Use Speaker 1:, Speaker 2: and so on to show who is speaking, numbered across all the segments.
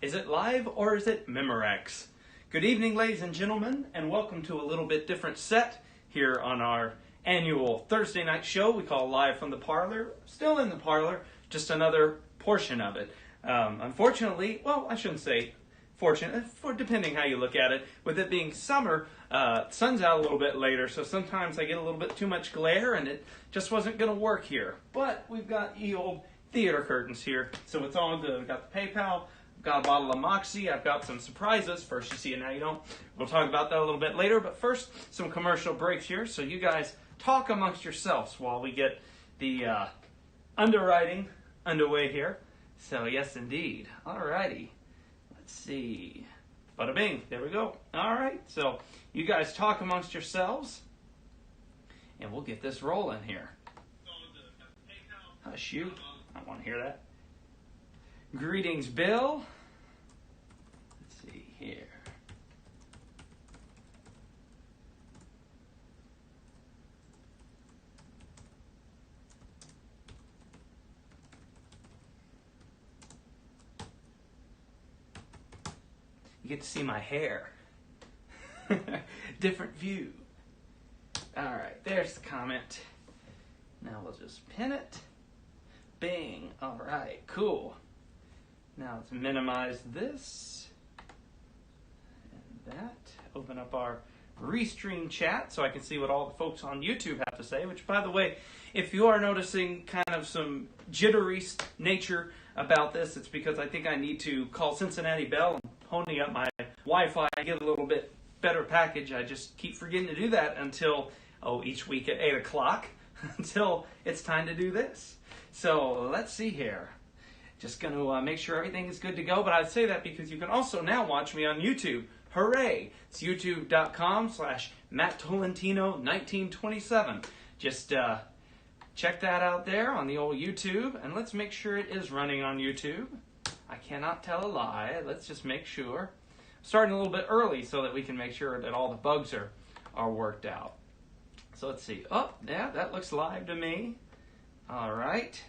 Speaker 1: Is it live or is it Memorex? Good evening, ladies and gentlemen, and welcome to a little bit different set here on our annual Thursday night show we call Live from the Parlor. Still in the parlor, just another portion of it. Unfortunately, well, I shouldn't say fortunate, depending how you look at it. With it being summer, sun's out a little bit later, so sometimes I get a little bit too much glare, and it just wasn't going to work here. But we've got old theater curtains here, so it's all good. We've got the PayPal, I've got a bottle of Moxie, I've got some surprises. First you see it, now you don't. We'll talk about that a little bit later, but first, some commercial breaks here, so you guys talk amongst yourselves while we get the underwriting underway here. So yes, indeed. Alrighty. Let's see. Bada bing. There we go. Alright. So you guys talk amongst yourselves. And we'll get this rolling here. Hush you. I don't want to hear that. Greetings, Bill. Let's see here. You get to see my hair. Different view. Alright, there's the comment. Now we'll just pin it. Bing. Alright, cool. Now let's minimize this. And that. Open up our Restream chat so I can see what all the folks on YouTube have to say. Which, by the way, if you are noticing kind of some jittery nature about this, it's because I think I need to call Cincinnati Bell and pony up my Wi-Fi and get a little bit better package. I just keep forgetting to do that until, each week at 8 o'clock until it's time to do this. So let's see here. Just going to make sure everything is good to go. But I say that because you can also now watch me on YouTube. Hooray! It's youtube.com/Matt Tolentino 1927. Just check that out there on the old YouTube. And let's make sure it is running on YouTube. I cannot tell a lie. Let's just make sure. Starting a little bit early so that we can make sure that all the bugs are worked out. So let's see. Oh, yeah, that looks live to me. All right.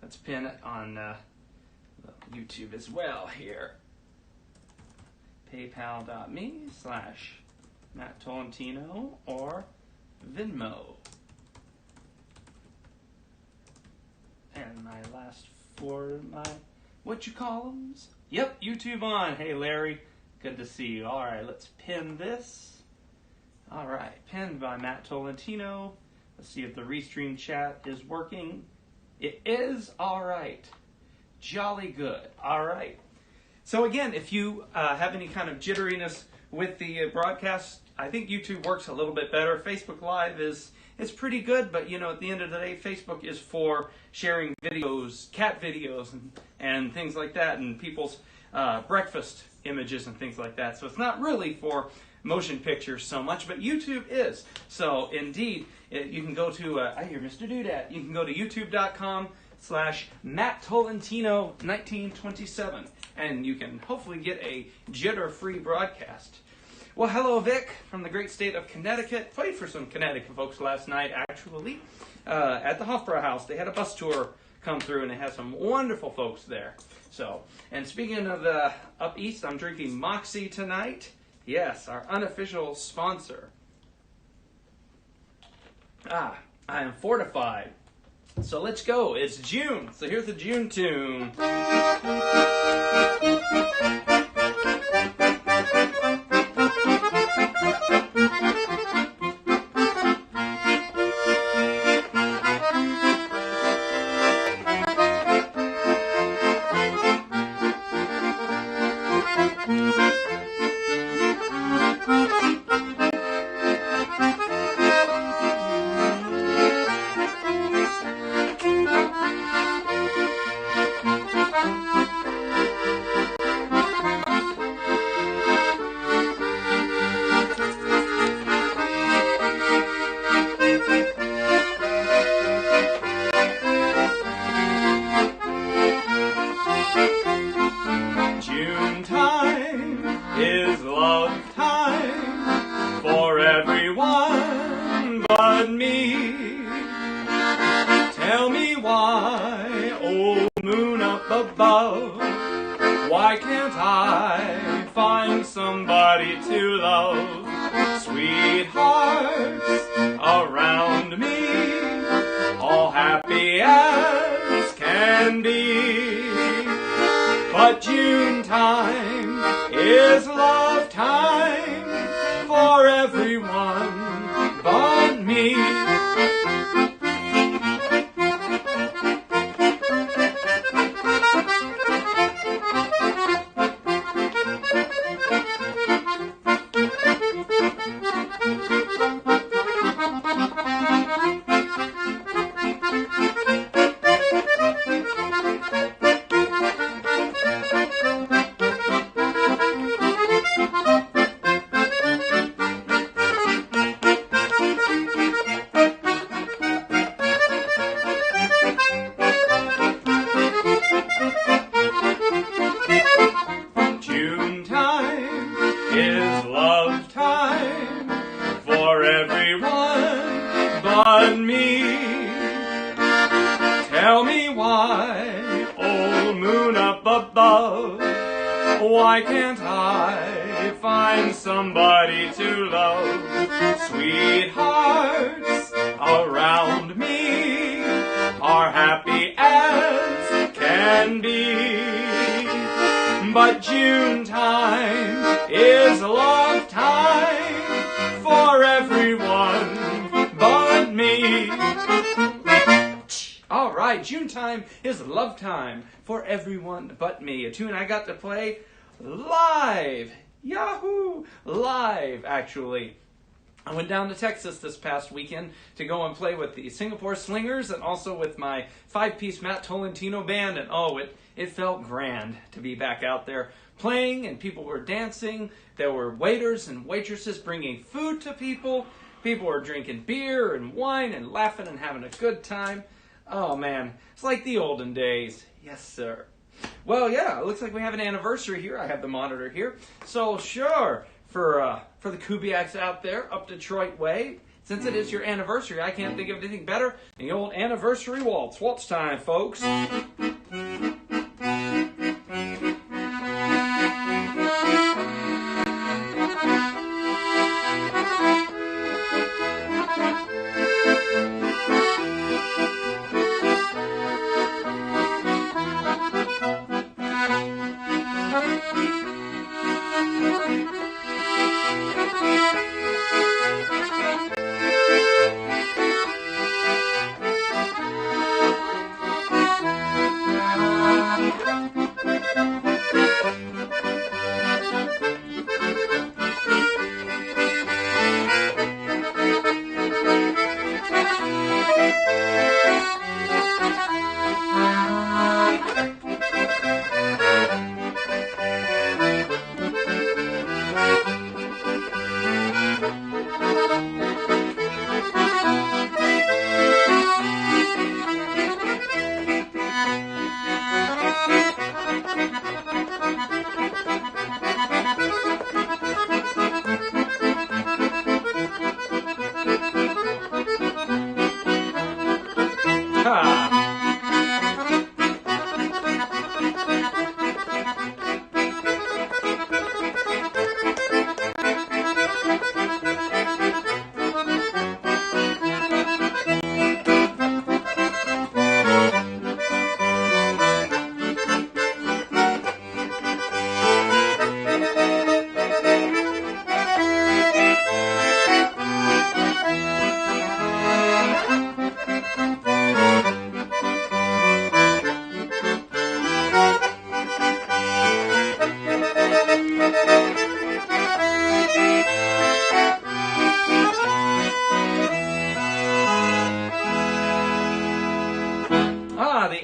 Speaker 1: Let's pin it on YouTube as well here. PayPal.me/Matt Tolentino or Venmo. And my last four, what you call them? Yep, YouTube on. Hey, Larry. Good to see you. All right, let's pin this. All right, pinned by Matt Tolentino. Let's see if the Restream chat is working. It is. All right. Jolly good. All right. So again, if you have any kind of jitteriness with the broadcast, I think YouTube works a little bit better. Facebook Live is pretty good, but at the end of the day, Facebook is for sharing videos, cat videos, and things like that, and people's breakfast images and things like that. So it's not really for motion pictures so much, but YouTube is. So indeed, you can go to, I hear Mr. Doodat, you can go to youtube.com/Matt Tolentino 1927, and you can hopefully get a jitter-free broadcast. Well, hello, Vic, from the great state of Connecticut. Played for some Connecticut folks last night, actually, at the Hofbrauer House. They had a bus tour come through, and they had some wonderful folks there. So, and speaking of up east, I'm drinking Moxie tonight. Yes, our unofficial sponsor. I am fortified. So let's go. It's June. So here's the June tune. but me. Tell me why, old moon up above, Why can't I find somebody to love? Sweethearts around me, all happy as can be. But June time is love time for everyone but me. June time is love time for everyone but me. Tell me why, old moon up above, why can't I find somebody to love? Sweethearts around me are happy as can be. But June time is love time for everyone but me. All right, June time is love time for everyone but me. A tune I got to play live. Yahoo! Live, actually. I went down to Texas this past weekend to go and play with the Singapore Slingers and also with my 5-piece Matt Tolentino band. And it felt grand to be back out there playing, and people were dancing. There were waiters and waitresses bringing food to people. People were drinking beer and wine and laughing and having a good time. Oh man, it's like the olden days. Yes, sir. Well, yeah, it looks like we have an anniversary here. I have the monitor here. So sure, for the Kubiaks out there up Detroit way, since it is your anniversary, I can't think of anything better than the old anniversary waltz. Waltz time, folks.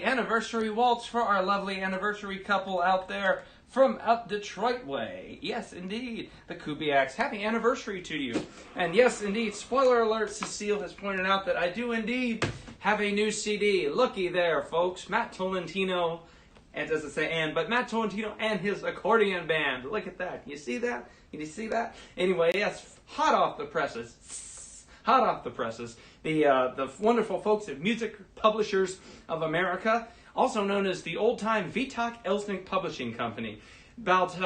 Speaker 1: Anniversary waltz for our lovely anniversary couple out there from up Detroit way. Yes, indeed, the Kubiaks. Happy anniversary to you. And yes, indeed, spoiler alert, Cecile has pointed out that I do indeed have a new CD. Looky there, folks. Matt Tolentino, and doesn't say and, but Matt Tolentino and his accordion band. Look at that. Can you see that? Can you see that? Anyway, yes, hot off the presses. Hot off the presses. The wonderful folks at Music Publishers of America also known as the old-time Vitak Elsnik Publishing Company. About,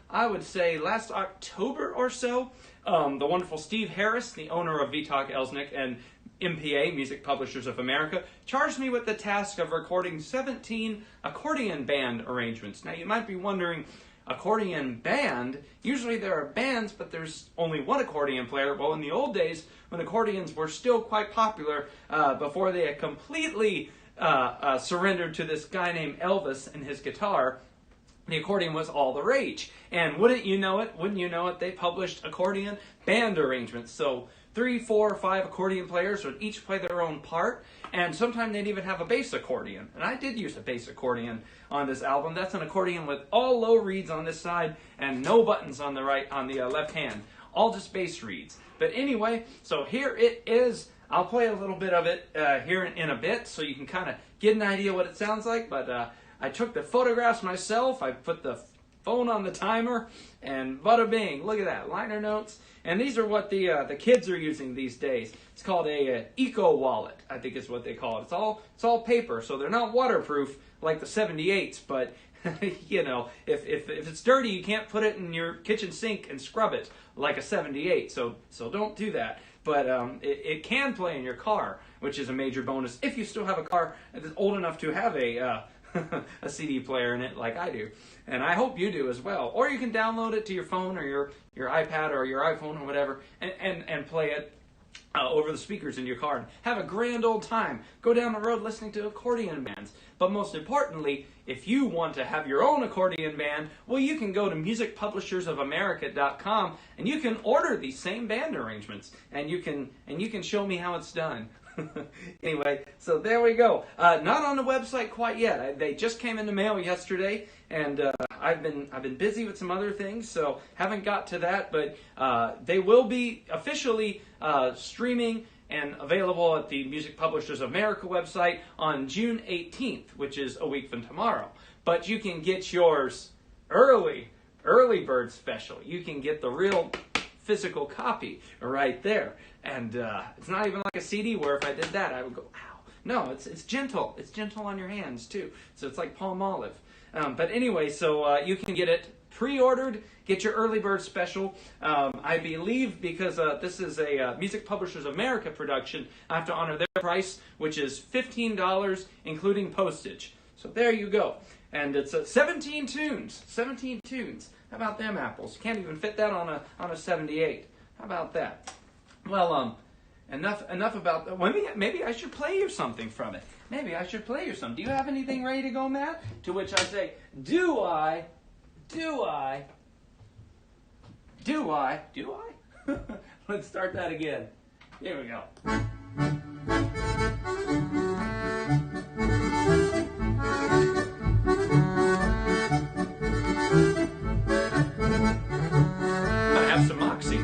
Speaker 1: I would say last October or so, the wonderful Steve Harris, the owner of Vitak Elsnik and MPA, Music Publishers of America, charged me with the task of recording 17 accordion band arrangements. Now, you might be wondering, accordion band? Usually there are bands, but there's only one accordion player. Well, in the old days, when accordions were still quite popular, before they had completely surrendered to this guy named Elvis and his guitar, the accordion was all the rage. And wouldn't you know it, they published accordion band arrangements. So 3, 4, or 5 accordion players would each play their own part, and sometimes they'd even have a bass accordion. And I did use a bass accordion on this album. That's an accordion with all low reeds on this side and no buttons on the left hand. All just bass reeds. But anyway, so here it is. I'll play a little bit of it here in a bit so you can kind of get an idea what it sounds like. But I took the photographs myself. I put the phone on the timer, and bada bing, look at that, liner notes. And these are what the kids are using these days. It's called a eco wallet, I think is what they call it. It's all paper, so they're not waterproof like the 78s, but you know, if it's dirty, you can't put it in your kitchen sink and scrub it like a 78. So don't do that. But it can play in your car, which is a major bonus if you still have a car that's old enough to have a CD player in it like I do. And I hope you do as well. Or you can download it to your phone or your iPad or your iPhone or whatever and play it over the speakers in your car. And have a grand old time. Go down the road listening to accordion bands. But most importantly, if you want to have your own accordion band, well, you can go to musicpublishersofamerica.com and you can order these same band arrangements, and you can show me how it's done. Anyway, so there we go. Not on the website quite yet. They just came in the mail yesterday, and I've been busy with some other things, so haven't got to that. But they will be officially streaming and available at the Music Publishers of America website on June 18th, which is a week from tomorrow. But you can get yours early bird special. You can get the real physical copy right there. And it's not even like a CD where if I did that, I would go, ow. No, it's gentle. It's gentle on your hands, too. So it's like palm olive. But anyway, so you can get it pre-ordered, get your early bird special. I believe because this is a Music Publishers of America production, I have to honor their price, which is $15, including postage. So there you go. And it's 17 tunes. 17 tunes. How about them apples? You can't even fit that on a 78. How about that? Well, enough about that. Maybe I should play you something from it. Maybe I should play you some. Do you have anything ready to go, Matt? To which I say, do I? Let's start that again. Here we go. I have some moxie.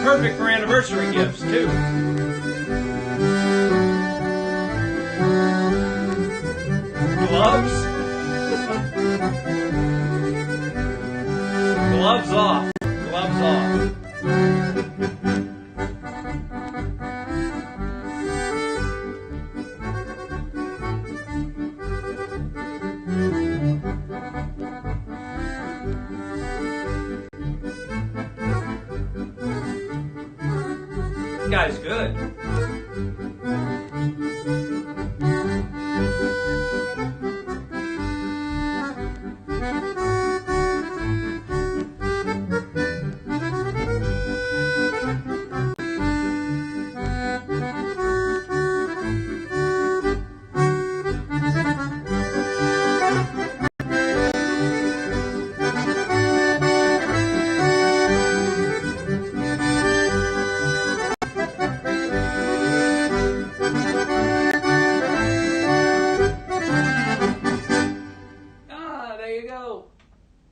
Speaker 1: Perfect for anniversary gifts, too. Gloves? Gloves off. Gloves off. Guy's good.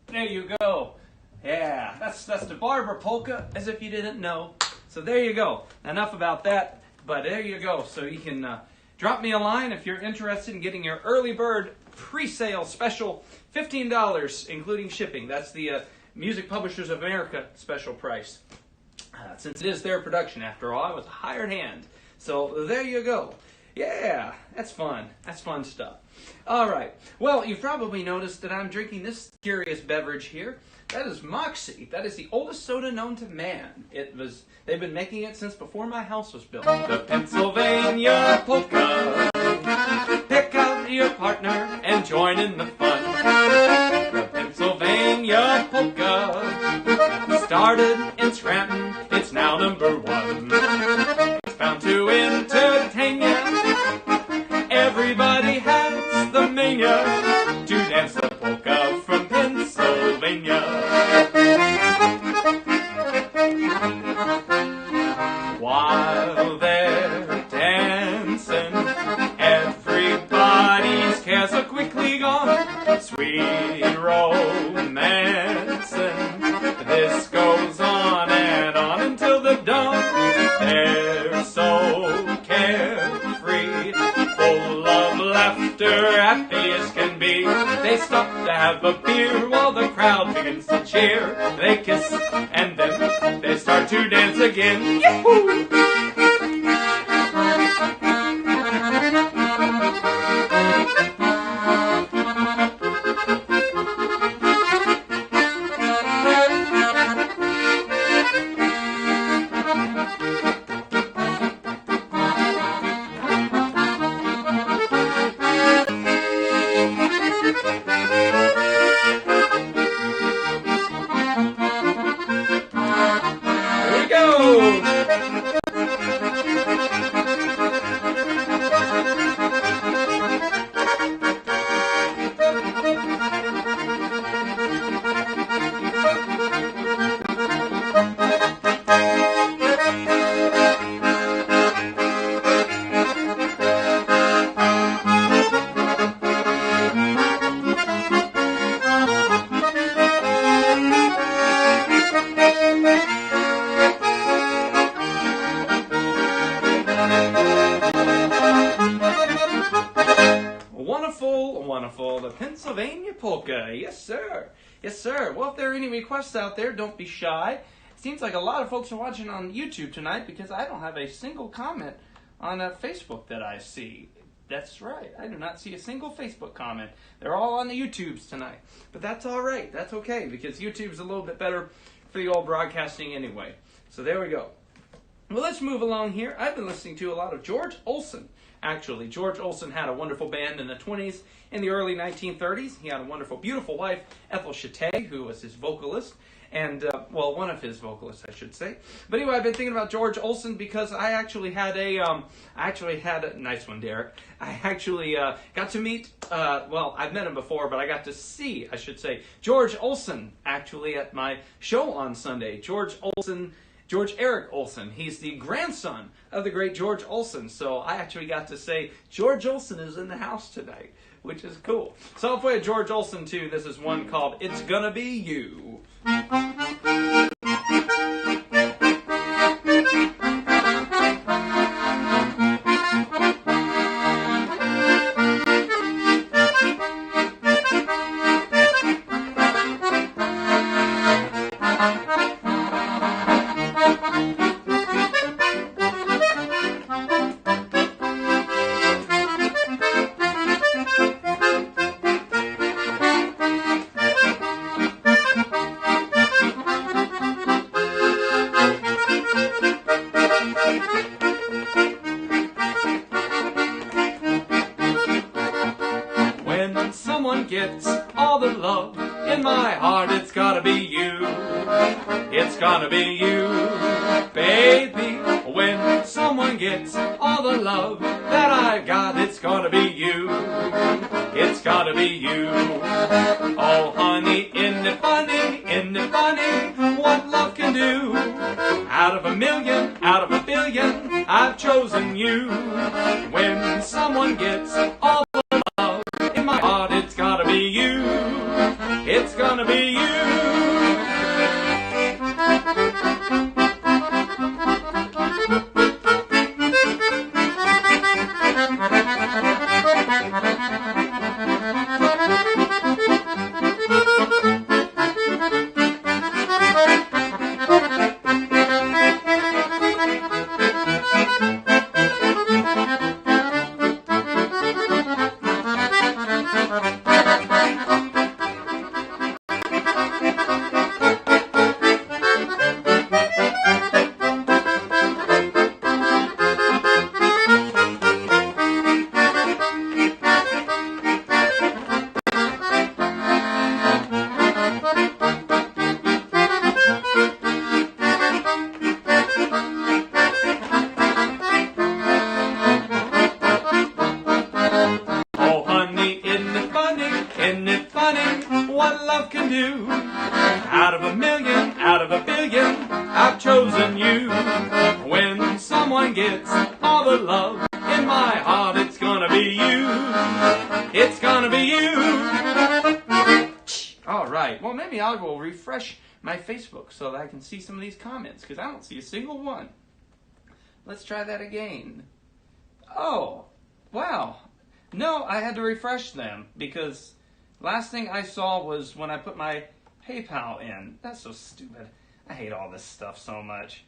Speaker 1: There you go. Yeah, that's the Barber Polka, as if you didn't know. So there you go. Enough about that, but there you go. So you can drop me a line if you're interested in getting your early bird pre-sale special, $15, including shipping. That's the Music Publishers of America special price. Since it is their production, after all, I was a hired hand. So there you go. Yeah, that's fun. That's fun stuff. All right. Well, you've probably noticed that I'm drinking this curious beverage here. That is Moxie. That is the oldest soda known to man. They've been making it since before my house was built. The Pennsylvania Polka. Pick out your partner and join in the fun. The Pennsylvania Polka started in Scranton. It's now #1. It's bound to entertain ya. Everybody has the mania to dance the polka from Pennsylvania. While they're dancing, everybody's cares are quickly gone. Sweet romancing, this goes on until the dawn. They're so carefree, full of laughter, happy as can be. They stop to have a beer while the crowd begins to cheer. They kiss and then they start to dance again. Yahoo! Wonderful. The Pennsylvania Polka. Yes, sir. Yes, sir. Well, if there are any requests out there, don't be shy. It seems like a lot of folks are watching on YouTube tonight because I don't have a single comment on Facebook that I see. That's right. I do not see a single Facebook comment. They're all on the YouTubes tonight. But that's all right. That's okay because YouTube's a little bit better for the old broadcasting anyway. So there we go. Well, let's move along here. I've been listening to a lot of George Olsen. Actually, George Olsen had a wonderful band in the 20s. In the early 1930s, he had a wonderful, beautiful wife, Ethel Chate, who was his vocalist. And, well, one of his vocalists, I should say. But anyway, I've been thinking about George Olsen because I actually had a nice one, Derek. I actually got to meet, well, I've met him before, but I got to see, I should say, George Olsen, actually, at my show on Sunday. George Eric Olsen. He's the grandson of the great George Olsen. So I actually got to say, George Olsen is in the house tonight, which is cool. So I'll play a George Olsen too. This is one called It's Gonna Be You. Gets all the love in my heart, it's gotta be you. It's gonna be you, baby. When someone gets all the love that I've got, it's gonna be you. It's gotta be you. Oh, honey, isn't it funny what love can do? Out of a million, out of a billion, I've chosen you. When someone gets all the love in my heart, it's gotta be you. It's it's gonna be you. What love can do. Out of a million, out of a billion, I've chosen you. When someone gets all the love in my heart, it's gonna be you. It's gonna be you. All right. Well, maybe I will refresh my Facebook so that I can see some of these comments, because I don't see a single one. Let's try that again. Oh, wow. No, I had to refresh them because last thing I saw was when I put my PayPal in. That's so stupid. I hate all this stuff so much.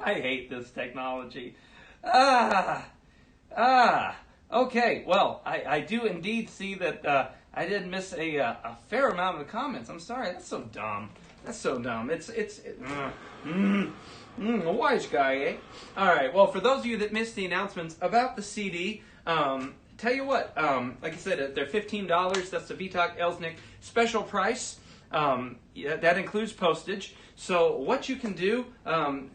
Speaker 1: I hate this technology. Okay, well, I do indeed see that I did miss a fair amount of the comments. I'm sorry, that's so dumb. That's so dumb. A wise guy, eh? All right, well, for those of you that missed the announcements about the CD, tell you what, like I said, they're $15. That's the Vitak Elsnick special price. Yeah, that includes postage. So what you can do,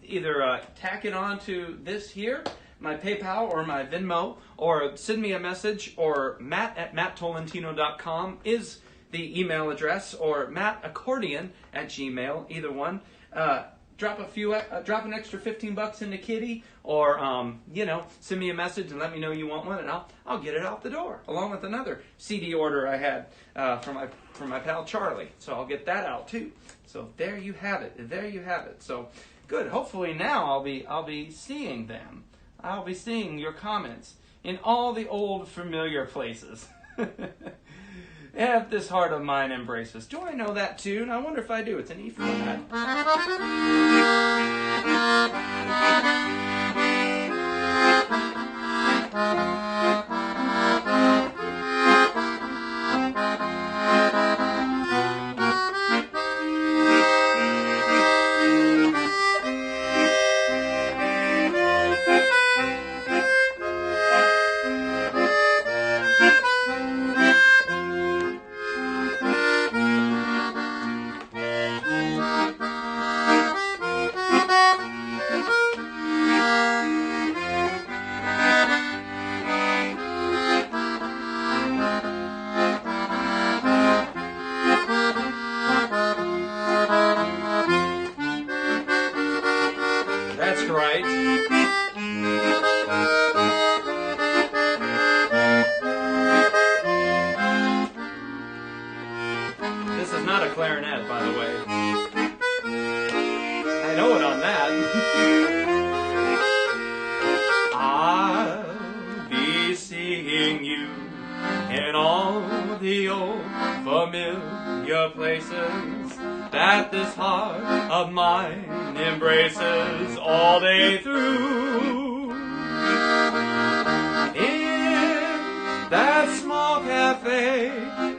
Speaker 1: either tack it on to this here, my PayPal or my Venmo, or send me a message, or matt@matttolentino.com is the email address, or mattaccordion@gmail, either one. Drop an extra $15 into Kitty, or send me a message and let me know you want one, and I'll get it out the door along with another CD order I had from my pal Charlie. So I'll get that out too. So there you have it. There you have it. So good. Hopefully now I'll be seeing them. I'll be seeing your comments in all the old familiar places. If this heart of mine embraces. Do I know that tune? I wonder if I do. It's an E flat. Right. This is not a clarinet, by the way. I know it on that. I'll be seeing you in all the old familiar places that this heart of mine embraces all day through. In that small cafe,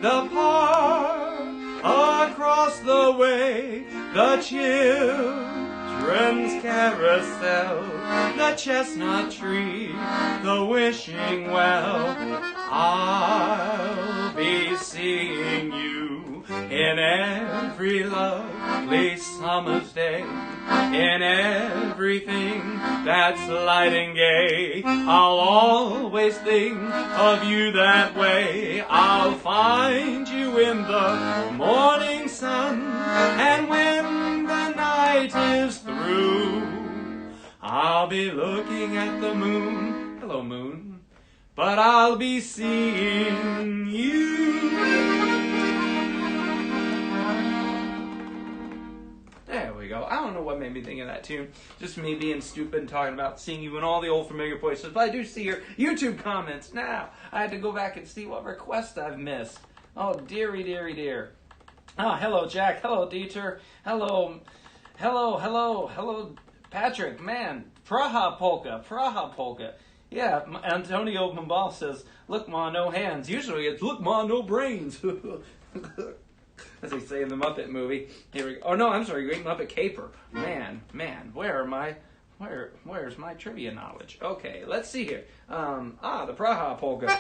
Speaker 1: the park, across the way, the children's carousel, the chestnut tree, the wishing well. I'll be seeing you in every lovely summer's day, in everything that's light and gay. I'll always think of you that way. I'll find you in the morning sun, and when the night is through, I'll be looking at the moon. Hello, moon. But I'll be seeing you go. I don't know what made me think of that tune. Just me being stupid and talking about seeing you in all the old familiar places. But I do see your YouTube comments now. I had to go back and see what requests I've missed. Oh, dearie, dearie, dear. Oh, hello, Jack. Hello, Dieter. Hello, Patrick. Man, Praha Polka. Yeah, Antonio Mambal says, look, ma, no hands. Usually it's, look, ma, no brains. As they say in the Muppet movie. Here we go. Oh, no, I'm sorry, Great Muppet Caper. Man, where's my trivia knowledge? Okay, let's see here. The Praha Polka.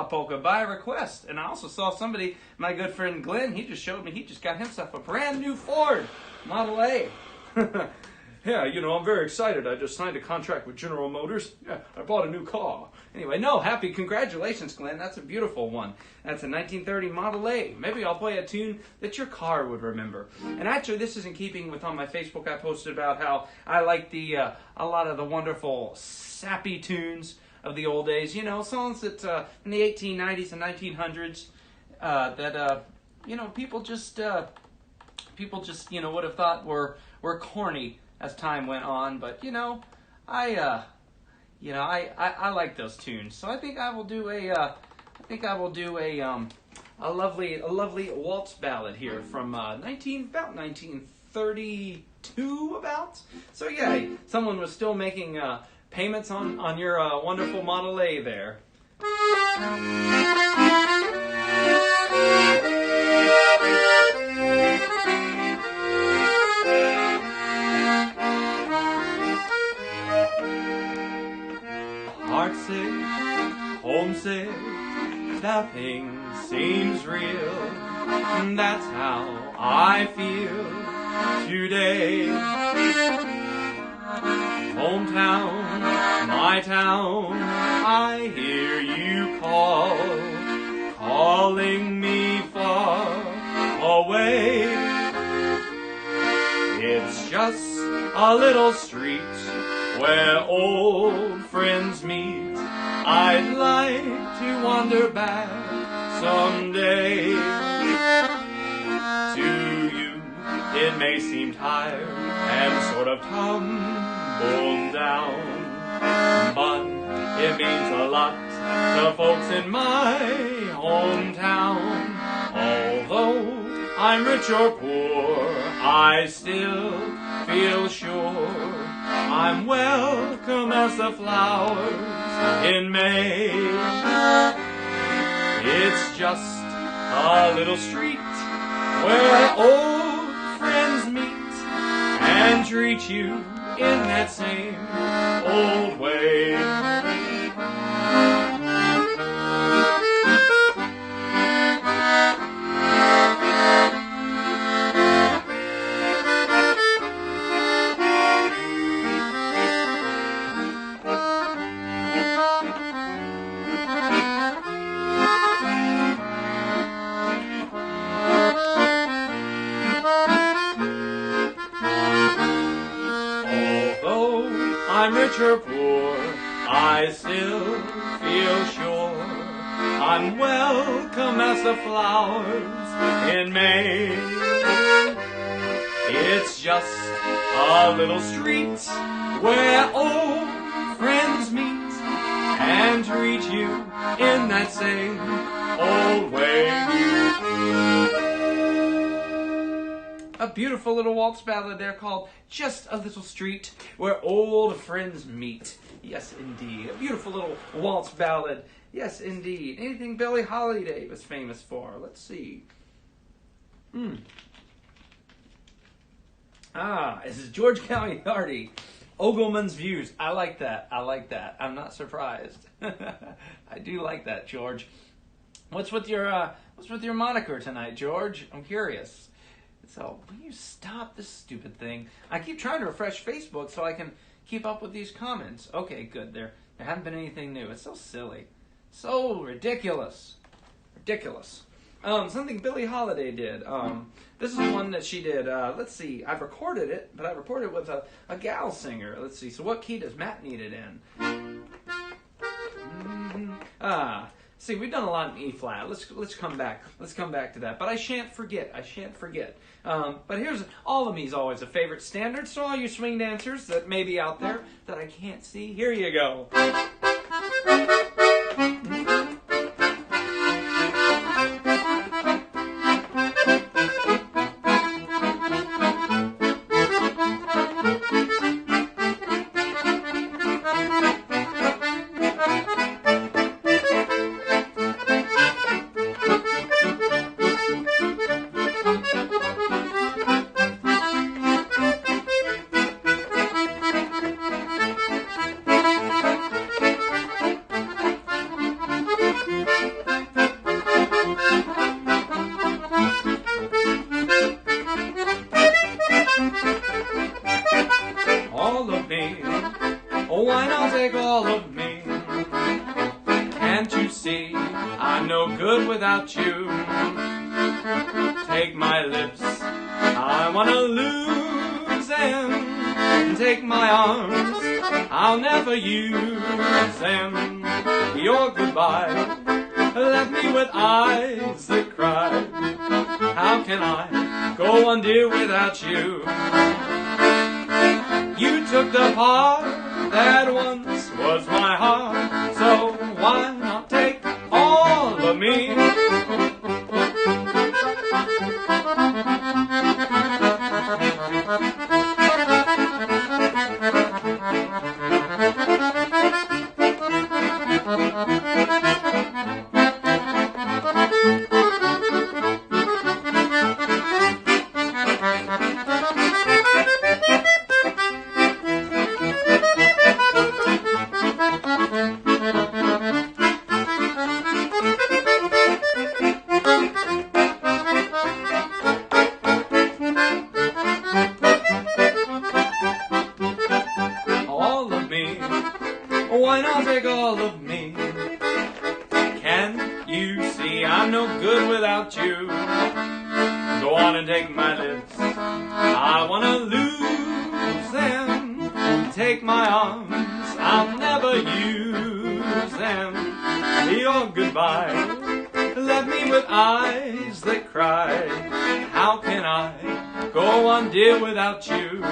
Speaker 1: Polka by request. And I also saw somebody, my good friend Glenn, he just showed me he just got himself a brand new Ford Model A. Yeah, I'm very excited. I just signed a contract with General Motors. Yeah, I bought a new car. Anyway, congratulations, Glenn. That's a beautiful one. That's a 1930 Model A. Maybe I'll play a tune that your car would remember. And actually, this is in keeping with on my Facebook. I posted about how I like a lot of the wonderful sappy tunes of the old days, songs that in the 1890s and 1900s that people just would have thought were corny as time went on, but I like those tunes. So I think I will do a lovely waltz ballad here from about 1932 about. So yeah, someone was still making payments on your wonderful Model A there. Heartsick, homesick, nothing seems real. That's how I feel today. Hometown, my town, I hear you calling me far away. It's just a little street where old friends meet. I'd like to wander back someday. To you, it may seem tired and sort of tumbled down, but it means a lot to folks in my hometown. Although I'm rich or poor, I still feel sure I'm welcome as the flowers in May. It's just a little street where old friends meet and treat you in that same old way. I'm rich or poor, I still feel sure I'm welcome as the flowers in May. It's just a little street where old friends meet and treat you in that same old way. A beautiful little waltz ballad there called Just a Little Street Where Old Friends Meet. Yes, indeed. A beautiful little waltz ballad. Yes, indeed. Anything Billie Holiday was famous for? Let's see. This is George Cagliardi. Ogleman's Views. I like that. I'm not surprised. I do like that, George. What's with your moniker tonight, George? I'm curious. So, will you stop this stupid thing? I keep trying to refresh Facebook so I can keep up with these comments. Okay, good. There hasn't been anything new. It's so silly. So ridiculous. Something Billie Holiday did. This is one that she did. Let's see. I've recorded it, but I recorded it with a gal singer. Let's see. So what key does Matt need it in? See, we've done a lot in E flat. Let's come back. Let's come back to that. But I shan't forget. But here's All of Me's always a favorite standard. So all you swing dancers that may be out there that I can't see, here you go. Why not take all of me? Can't you see I'm no good without you? Take my lips, I wanna lose them. Take my arms, I'll never use them. Your goodbye left me with eyes that cry. How can I go on, dear, without you? You took the part that once was my heart, so why not take all of me? Why not take all of me? Can you see I'm no good without you? Go on and take my lips, I wanna lose them. Take my arms, I'll never use them. Your goodbye left me with eyes that cry. How can I go on, dear, without you?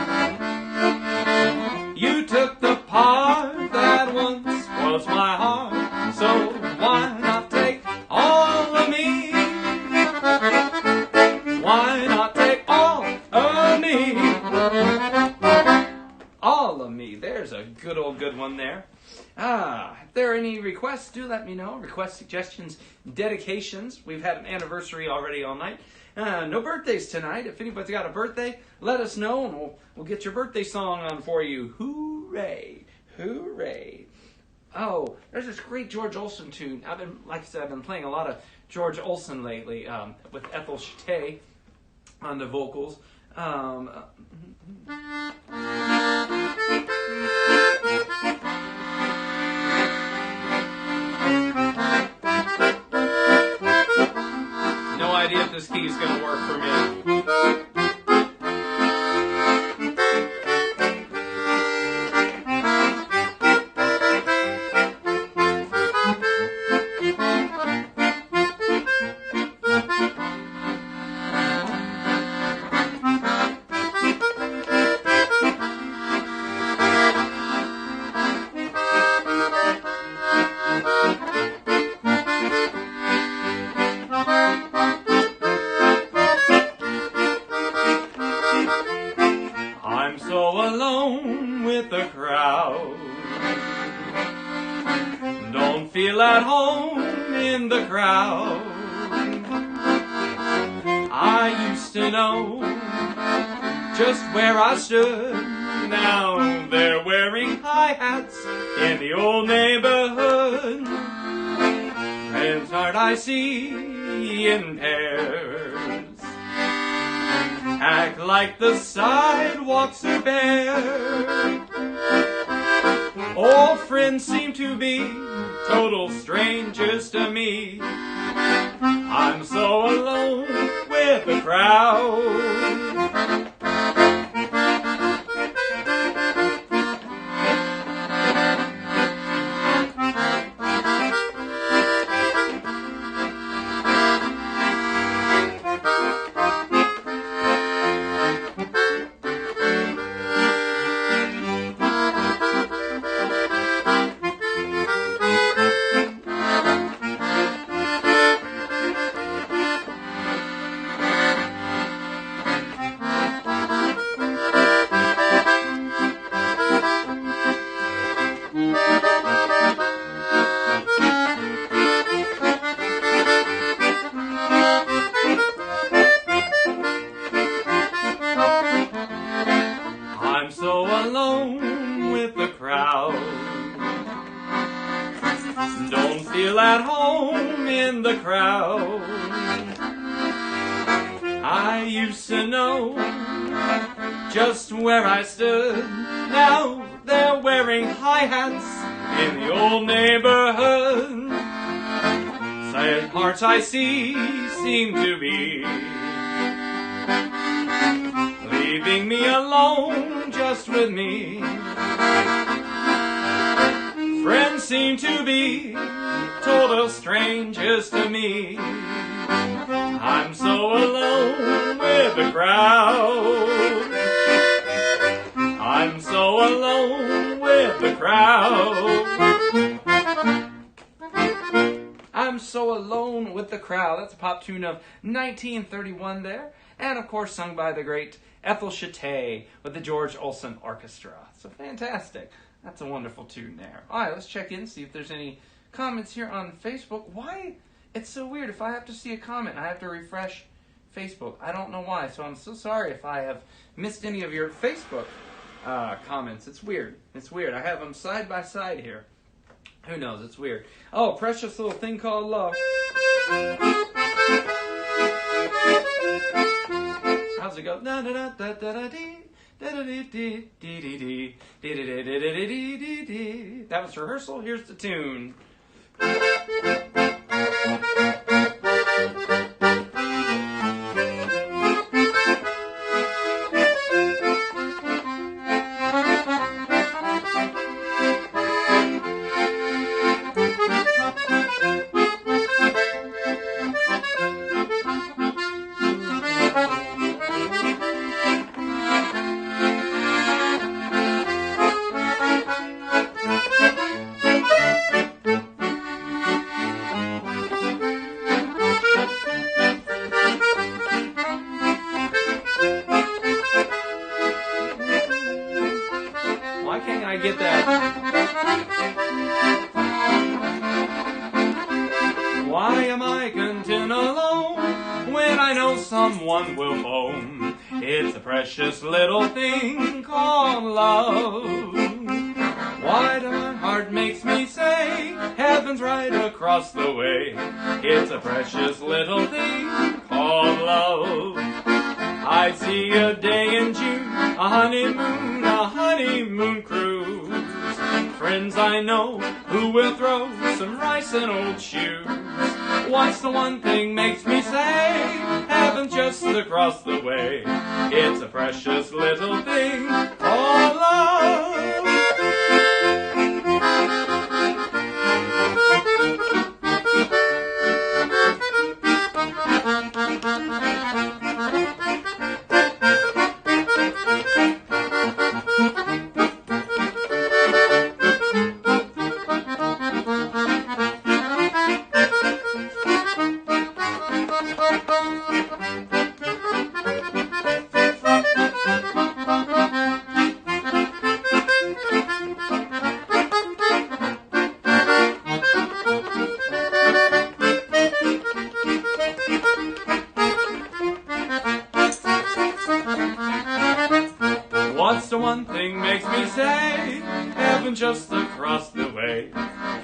Speaker 1: You took the part that once was my heart, so why not take all of me? Why not take all of me? All of me. There's a good one there. If there are any requests, do let me know. Requests, suggestions, dedications. We've had an anniversary already all night. No birthdays tonight. If anybody's got a birthday, let us know and we'll get your birthday song on for you. Hooray! Hooray! Oh, there's this great George Olsen tune. Like I said, I've been playing a lot of George Olsen lately, with Ethel Shtay on the vocals. No idea if this key is going to work for me. crowd. I used to know just where I stood. Now they're wearing high hats in the old neighborhood. Friends hard I see in pairs, act like the sidewalks are bare. Old friends seem to be total strangers to me. I'm so alone with the crowd. I'm so alone with the crowd. Don't feel at home in the crowd. I used to know just where I stood. Now they're wearing high hats in the old neighborhood. Sad hearts I see seem to be leaving me alone just with me. Friends seem to be total strangers to me. I'm so alone with the crowd. I'm so alone with the crowd. I'm so alone with the crowd. That's a pop tune of 1931 there. And of course sung by the great Ethel Chate with the George Olsen Orchestra. So fantastic. That's a wonderful tune there. All right, let's check in, see if there's any comments here on Facebook. Why? It's so weird. If I have to see a comment, I have to refresh Facebook. I don't know why, so I'm so sorry if I have missed any of your Facebook comments. It's weird. It's weird. I have them side by side here. Who knows? It's weird. Oh, precious little thing called love. How's it go? That was rehearsal. Here's the tune. Get that. Why am I content alone when I know someone will phone? It's a precious little thing called love. Why do my heart makes me say heaven's right across the way? It's a precious little thing called love. I see a day in June, a honeymoon cruise. Friends I know who will throw some rice and old shoes. What's the one thing makes me say heaven's just across the way? It's a precious little thing called love. the one thing makes me say, heaven just across the way.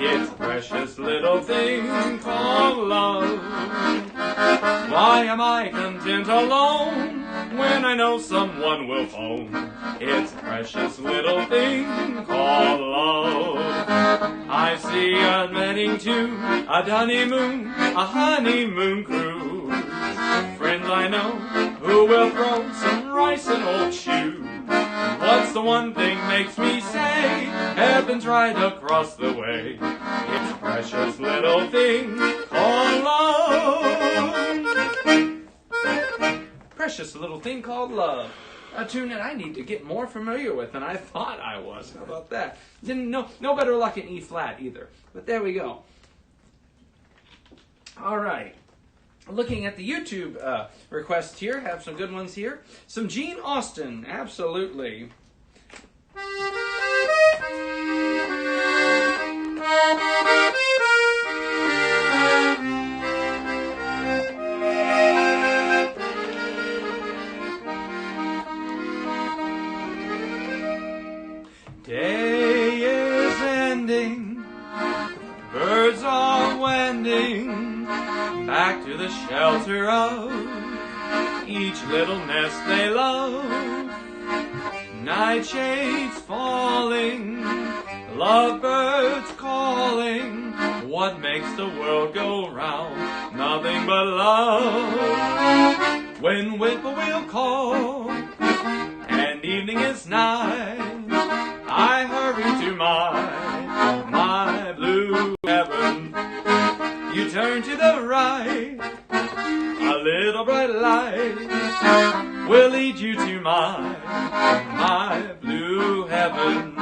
Speaker 1: It's a precious little thing called love. Why am I content alone when I know someone will phone? It's a precious little thing called love. I see a wedding too, a honeymoon cruise. Friends I know who will throw some rice in old shoes. What's the one thing makes me say, heaven's right across the way. It's a precious little thing called love. Precious little thing called love. A tune that I need to get more familiar with than I thought I was. How about that? Didn't know, no better luck in E flat either. But there we go. All right. Looking at the YouTube requests here, have some good ones here. Some Gene Austen, absolutely. Day is ending, birds are wending back to the shelter of each little nest they love. Nightshades falling, lovebirds calling. What makes the world go round? Nothing but love. When whippoorwill call and evening is nigh, I hurry to my blue heaven. You turn to the right, a little bright light will lead you to my blue heaven.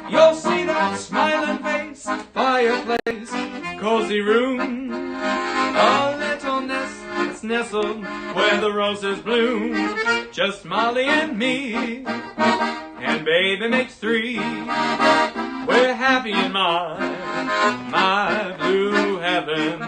Speaker 1: You'll see that smiling face, fireplace, cozy room, a little nest that's nestled where the roses bloom. Just Molly and me, and baby makes three. We're happy in my blue heaven.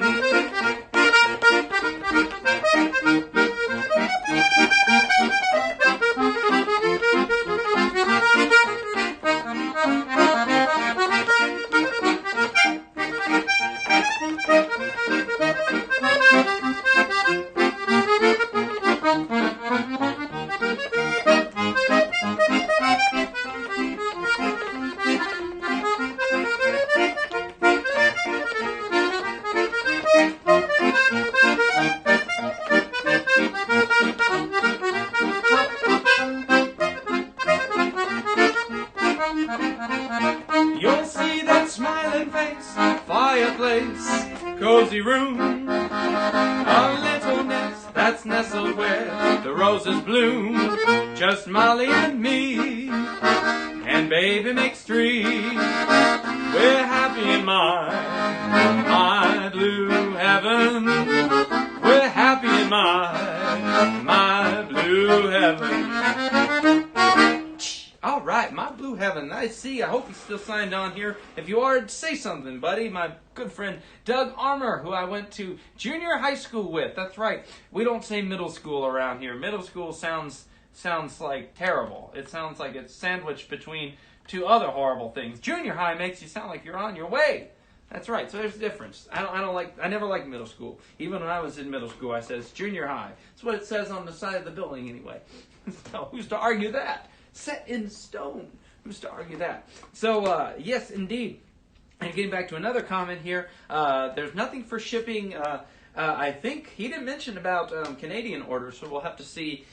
Speaker 1: You'll see that smiling face, fireplace, cozy room, a little nest that's nestled where the roses bloom. Just Molly and me, and baby makes three. We're happy in my blue heaven. We're happy in my blue heaven. All right, my blue heaven. I see. I hope he's still signed on here. If you are, say something, buddy. My good friend Doug Armour, who I went to junior high school with. That's right. We don't say middle school around here. Middle school sounds like terrible. It sounds like it's sandwiched between two other horrible things. Junior high makes you sound like you're on your way. That's right. So there's a difference. I never liked middle school. Even when I was in middle school, I said it's junior high. That's what it says on the side of the building anyway. So who's to argue that? Set in stone. Who's to argue that? So, yes, indeed. And getting back to another comment here, there's nothing for shipping. I think he didn't mention about Canadian orders, so we'll have to see.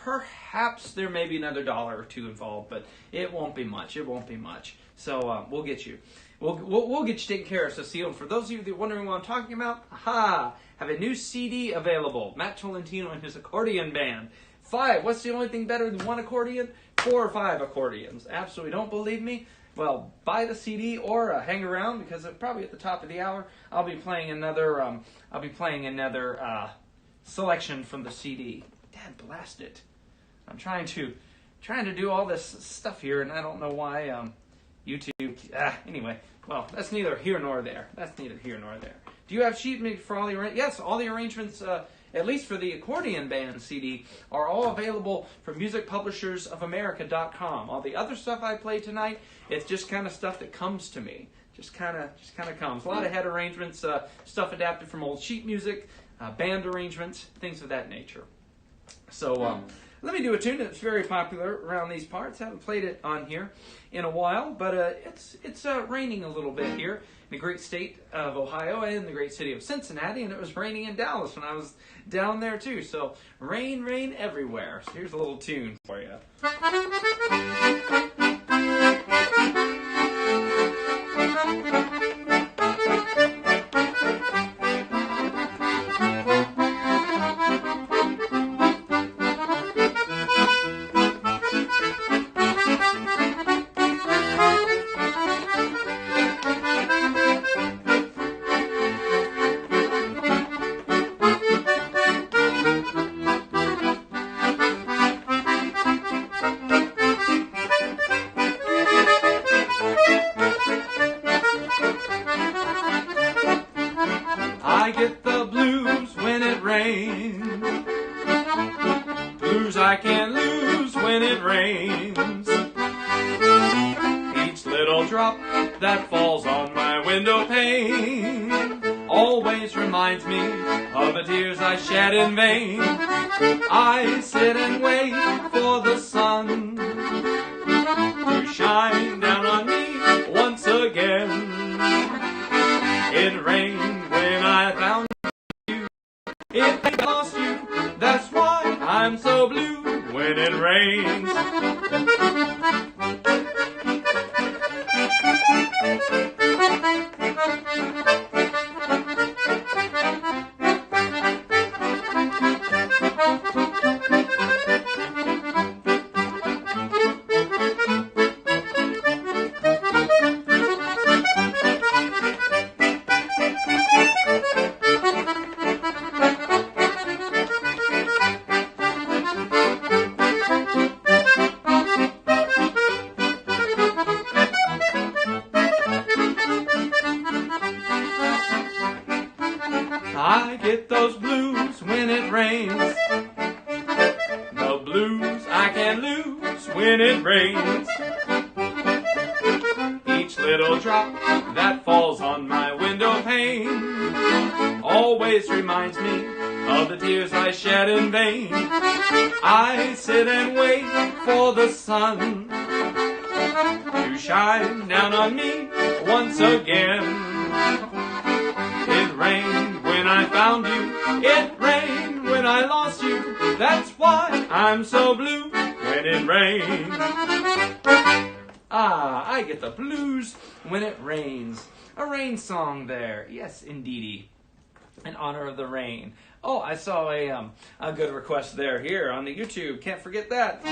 Speaker 1: Perhaps there may be another $1 or $2 involved, but it won't be much. It won't be much. So we'll get you. We'll get you taken care of, Cecile. And for those of you that are wondering what I'm talking about, have a new CD available. Matt Tolentino and his accordion band. 5. What's the only thing better than 1 accordion? 4 or 5 accordions. Absolutely. Don't believe me? Well, buy the CD or hang around, because probably at the top of the hour I'll be playing another. Selection from the CD. Dad, blast it! I'm trying to do all this stuff here, and I don't know why YouTube. Anyway, well, that's neither here nor there. Do you have sheet music for all the arrangements? Yes, all the arrangements. at least for the accordion band CD, are all available from musicpublishersofamerica.com. All the other stuff I play tonight, it's just kind of stuff that comes to me. Just kind of comes. A lot of head arrangements, stuff adapted from old sheet music, band arrangements, things of that nature. So let me do a tune that's very popular around these parts. I haven't played it on here in a while, but it's raining a little bit here in the great state of Ohio and the great city of Cincinnati, and it was raining in Dallas when I was down there too. So rain, rain everywhere. So here's a little tune for you. I get the blues when it rains. Blues I can't lose when it rains. Each little drop that falls on my window pane always reminds me of the tears I shed in vain. I sit and wait for the sun to shine down on me once again. It rained when I found you. It rained I lost you. That's why I'm so blue when it rains. I get those blues when it rains. The blues I can't lose when it rains. Each little drop that falls on my window pane always reminds me of the tears I shed in vain. I sit and wait for the sun to shine down on me once again. It rained when I found you. It rained when I lost you. That's why I'm so blue when it rains. Ah, I get the blues when it rains. A rain song there. Yes, indeedy. In honor of the rain. Oh, I saw a good request there here on the YouTube. Can't forget that.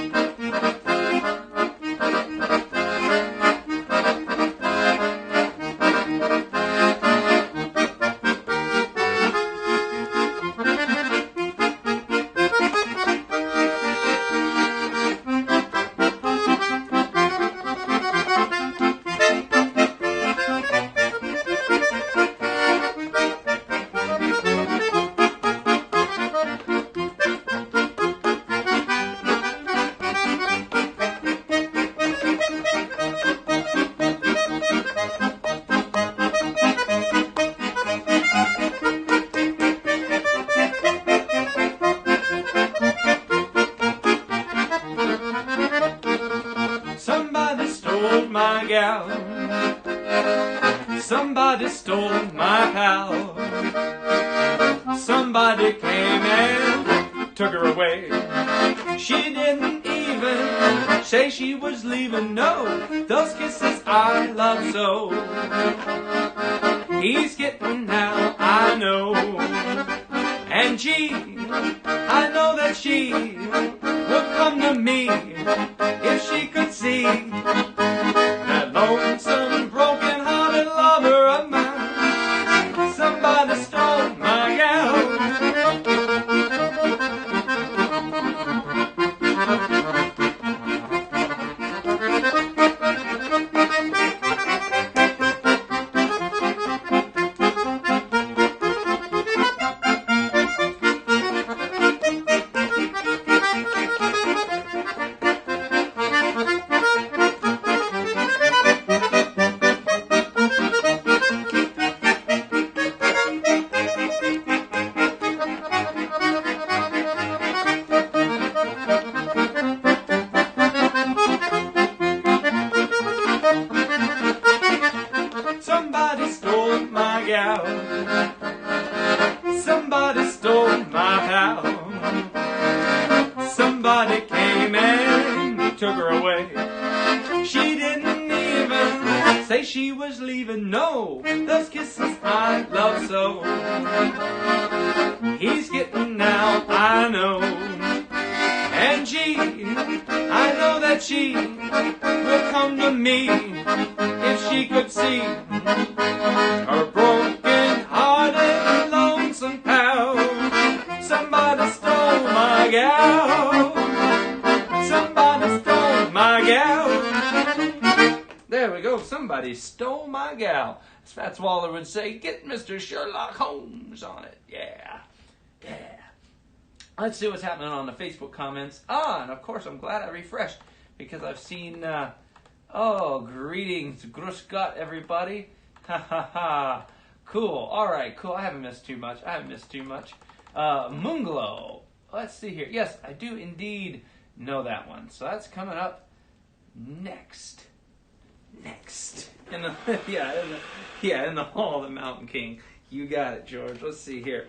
Speaker 1: Somebody stole my gal. Somebody stole my pal. Somebody came and took her away. She didn't even say she was leaving, no. Those kisses I love so. He's getting now, I know. And gee, I know that she would come to me if she could see that lonesome, broken-hearted lover of mine. Somebody stole my gal. somebody came and took her away. She didn't even say she was leaving, no, those kisses I love so. He's getting out, I know, and gee, I know that she will come to me if she could see her broken-hearted, lonesome pal. Somebody stole my gal. Somebody stole my gal. There we go. Somebody stole my gal. As Fats Waller would say, get Mr. Sherlock Holmes on it. Yeah. Yeah. Let's see what's happening on the Facebook comments. And of course, I'm glad I refreshed because I've seen, greetings. Grüß Gott, everybody. Ha ha ha. Cool. All right, cool. I haven't missed too much. Munglo. Let's see here. Yes, I do indeed know that one. So that's coming up next. In the in the Hall of the Mountain King. You got it, George. Let's see here.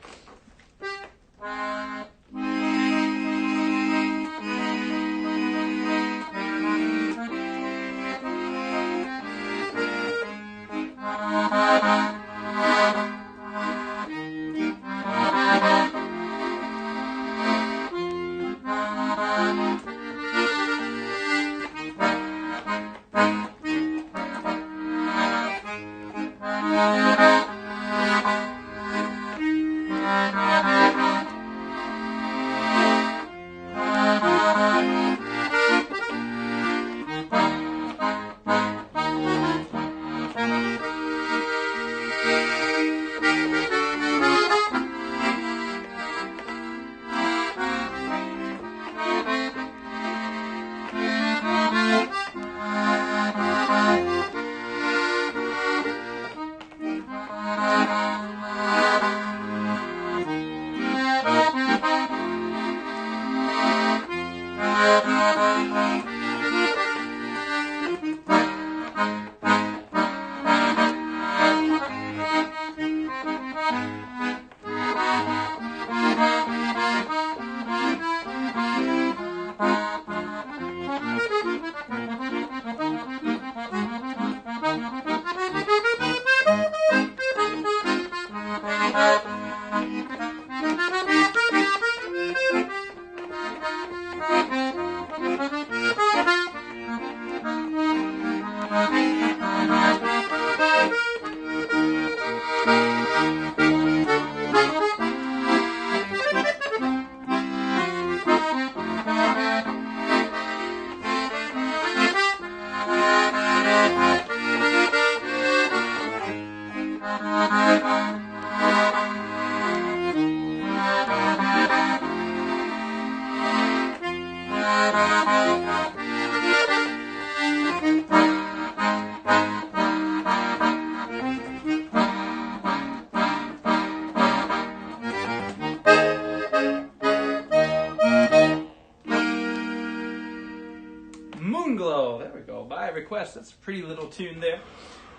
Speaker 1: Moonglow, there we go, by request. That's a pretty little tune there.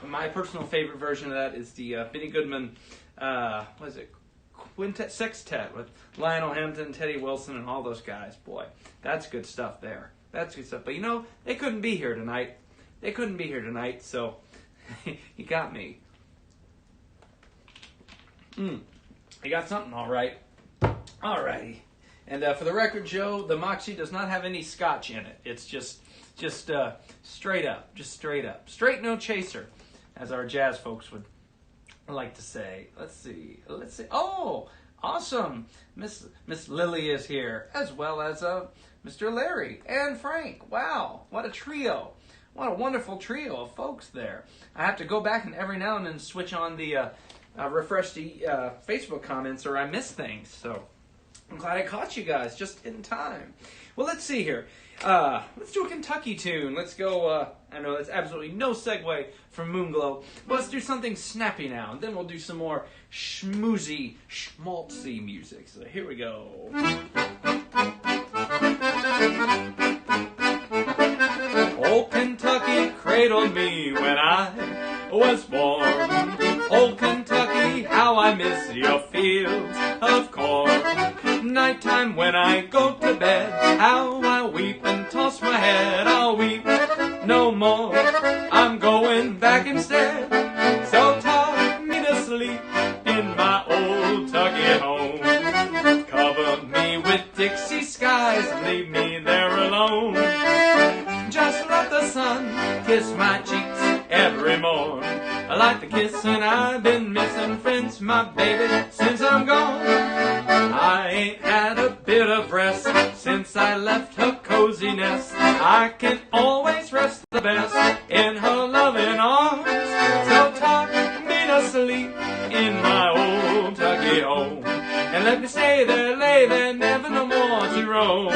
Speaker 1: My personal favorite version of that is the Benny Goodman, quintet, sextet with Lionel Hampton, Teddy Wilson, and all those guys. Boy, that's good stuff there. That's good stuff. But you know, they couldn't be here tonight. So you got me. You got something, all right. Alrighty. And for the record, Joe, the Moxie does not have any scotch in it. It's just straight up. Straight no chaser, as our jazz folks would like to say. Let's see. Oh, awesome. Miss Lily is here, as well as Mr. Larry and Frank. Wow, what a trio. What a wonderful trio of folks there. I have to go back and every now and then switch on the refresh the Facebook comments or I miss things. So I'm glad I caught you guys just in time. Well, let's see here. Let's do a Kentucky tune. Let's go, I know that's absolutely no segue from Moonglow, but let's do something snappy now, and then we'll do some more schmoozy, schmaltzy music. So here we go. Old Kentucky cradled me when I was born. Old Kentucky, how I miss your fields of corn. Nighttime time when I go to bed. How I weep and toss my head. I'll weep no more. I'm going back instead. So talk me to sleep in my old Tucky home. Cover me with Dixie skies and leave me there alone. Just let the sun kiss my cheeks every morn. I like the kissing I've been missing, friends, my baby, since I'm gone. I ain't had a bit of rest since I left her cozy nest. I can always rest the best in her loving arms. So talk me to sleep in my old Tucky home, and let me stay there, lay there, never no more to roam.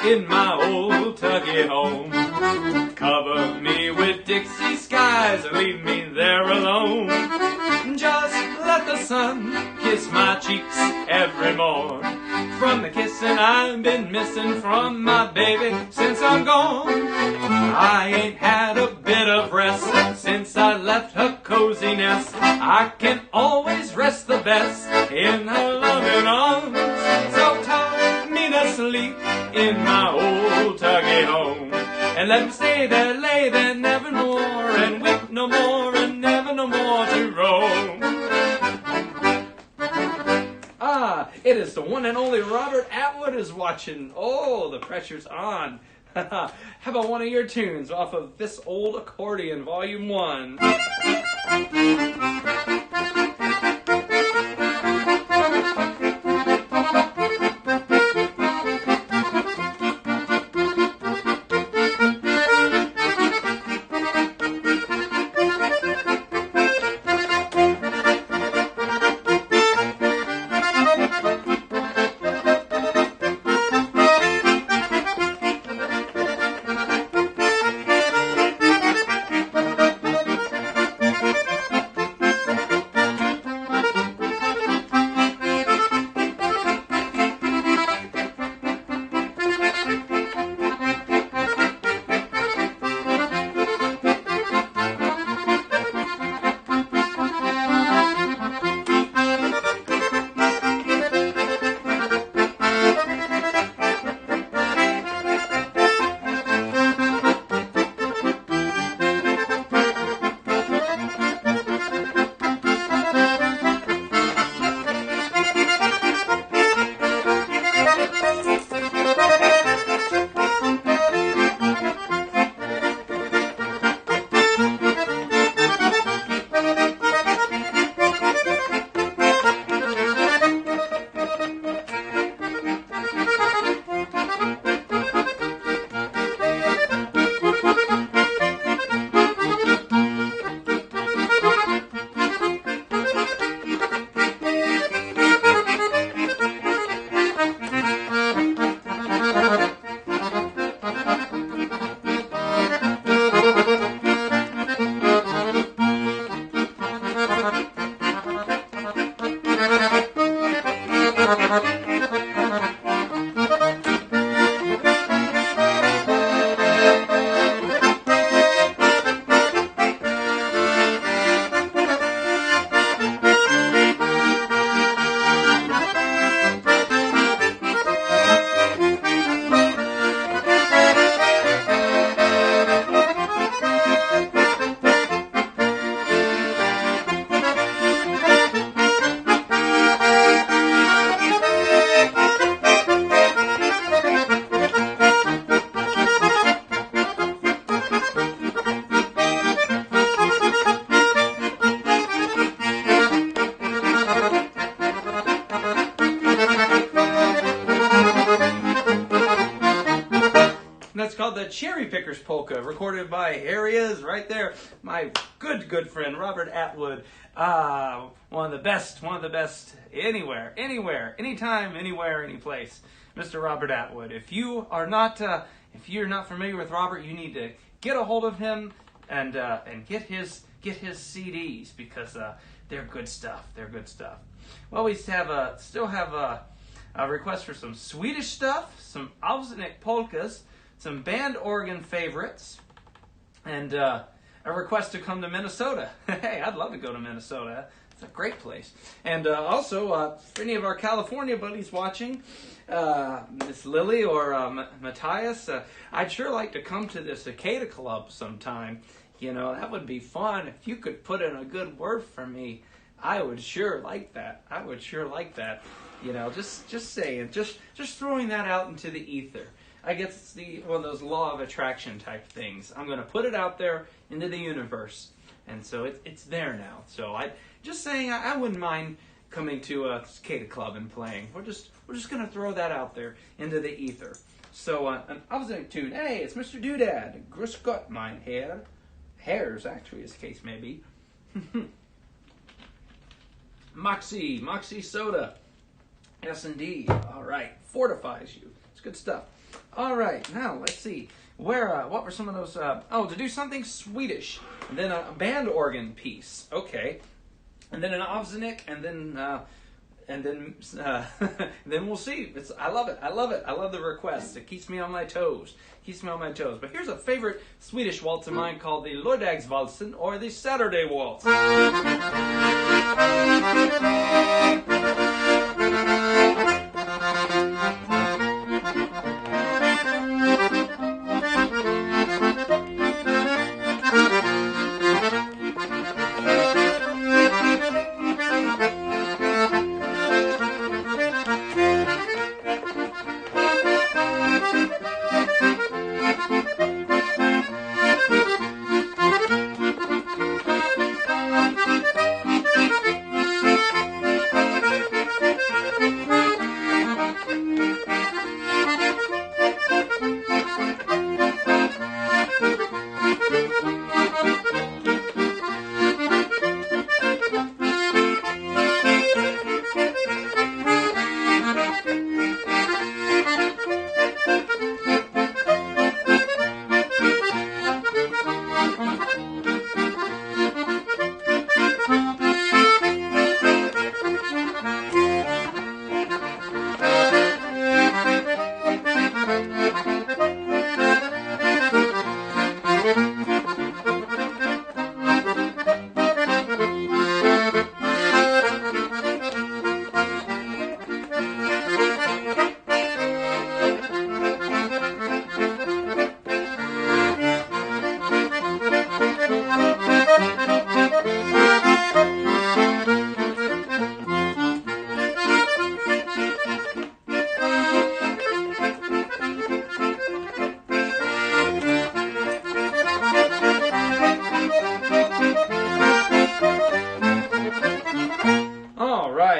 Speaker 1: In my old Tucky home, cover me with Dixie skies and leave me there alone. Just let the sun kiss my cheeks every morn. From the kissing I've been missing from my baby since I'm gone. I ain't had a bit of rest since I left her cozy nest. I can always rest the best in her loving arms. So talk me to sleep in my old Tucky home, and let me stay there, lay there, never more, and weep no more, and never no more to roam. It is the one and only Robert Atwood is watching. Oh, the pressure's on. How about one of your tunes off of This Old Accordion, Volume 1? The Cherry Pickers Polka, recorded by, here he is, right there, my good friend, Robert Atwood. One of the best, anywhere, anytime, anywhere, any place. Mr. Robert Atwood. If you're not familiar with Robert, you need to get a hold of him and get his get his CDs because they're good stuff. They're good stuff. Well, we still have a request for some Swedish stuff, some Lovely polkas, some band organ favorites, and a request to come to Minnesota. Hey, I'd love to go to Minnesota. It's a great place. And also, for any of our California buddies watching, Miss Lily or Matthias, I'd sure like to come to this Cicada Club sometime. You know, that would be fun. If you could put in a good word for me, I would sure like that. I would sure like that. You know, just saying, just throwing that out into the ether. I guess it's one of those law of attraction type things. I'm going to put it out there into the universe, and so it's there now. So I wouldn't mind coming to a Cicada Club and playing. We're just going to throw that out there into the ether. So an opposite tune. Hey, it's Mr. Doodad. Grüß Gott, mein Herr. Hairs, actually, as the case may be. Moxie soda. Yes, indeed. All right, fortifies you. It's good stuff. All right, now let's see. What were some of those? To do something Swedish, and then a band organ piece. Okay, and then an Ovznik, and then then we'll see. I love it. I love the requests. It keeps me on my toes. But here's a favorite Swedish waltz of mine called the Lördagsvalsen, or the Saturday Waltz.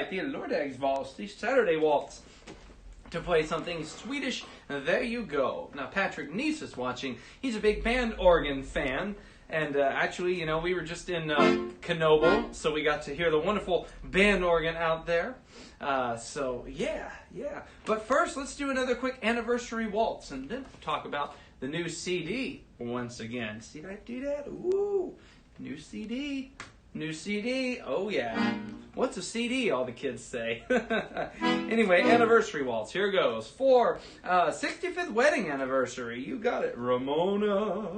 Speaker 1: The Lördagsvalsen, the Saturday Waltz. To play something Swedish, there you go. Now, Patrick Neese is watching. He's a big band organ fan. And actually, you know, we were just in Knoebel, so we got to hear the wonderful band organ out there. Yeah. But first, let's do another quick anniversary waltz, and then talk about the new CD once again. See, did I do that? Ooh, new CD. Oh yeah. What's a CD? All the kids say. Anyway, anniversary waltz. Here goes. For 65th wedding anniversary. You got it, Ramona.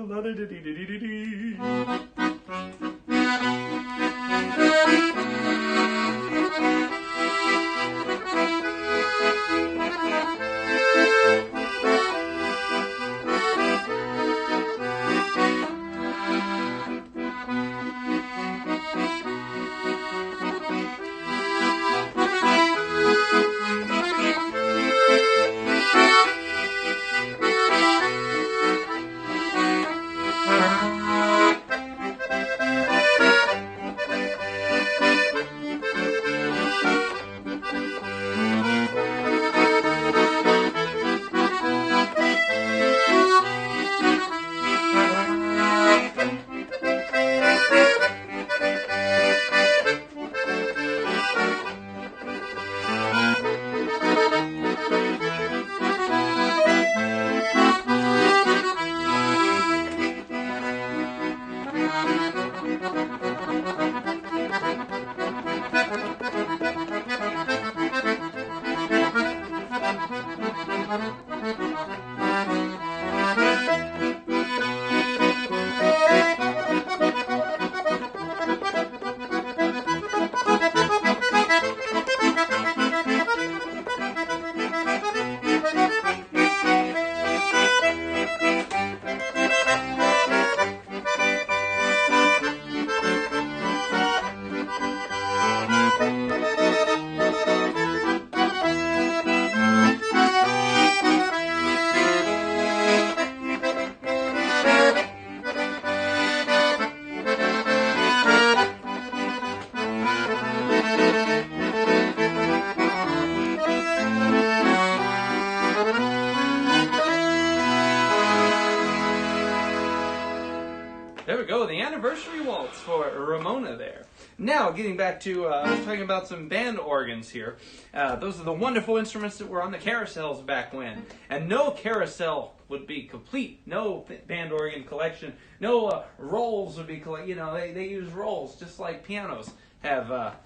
Speaker 1: anniversary waltz for Ramona there. Now, getting back to talking about some band organs here. Those are the wonderful instruments that were on the carousels back when. And no carousel would be complete. No band organ collection. No rolls would be collected. You know, they use rolls just like pianos have,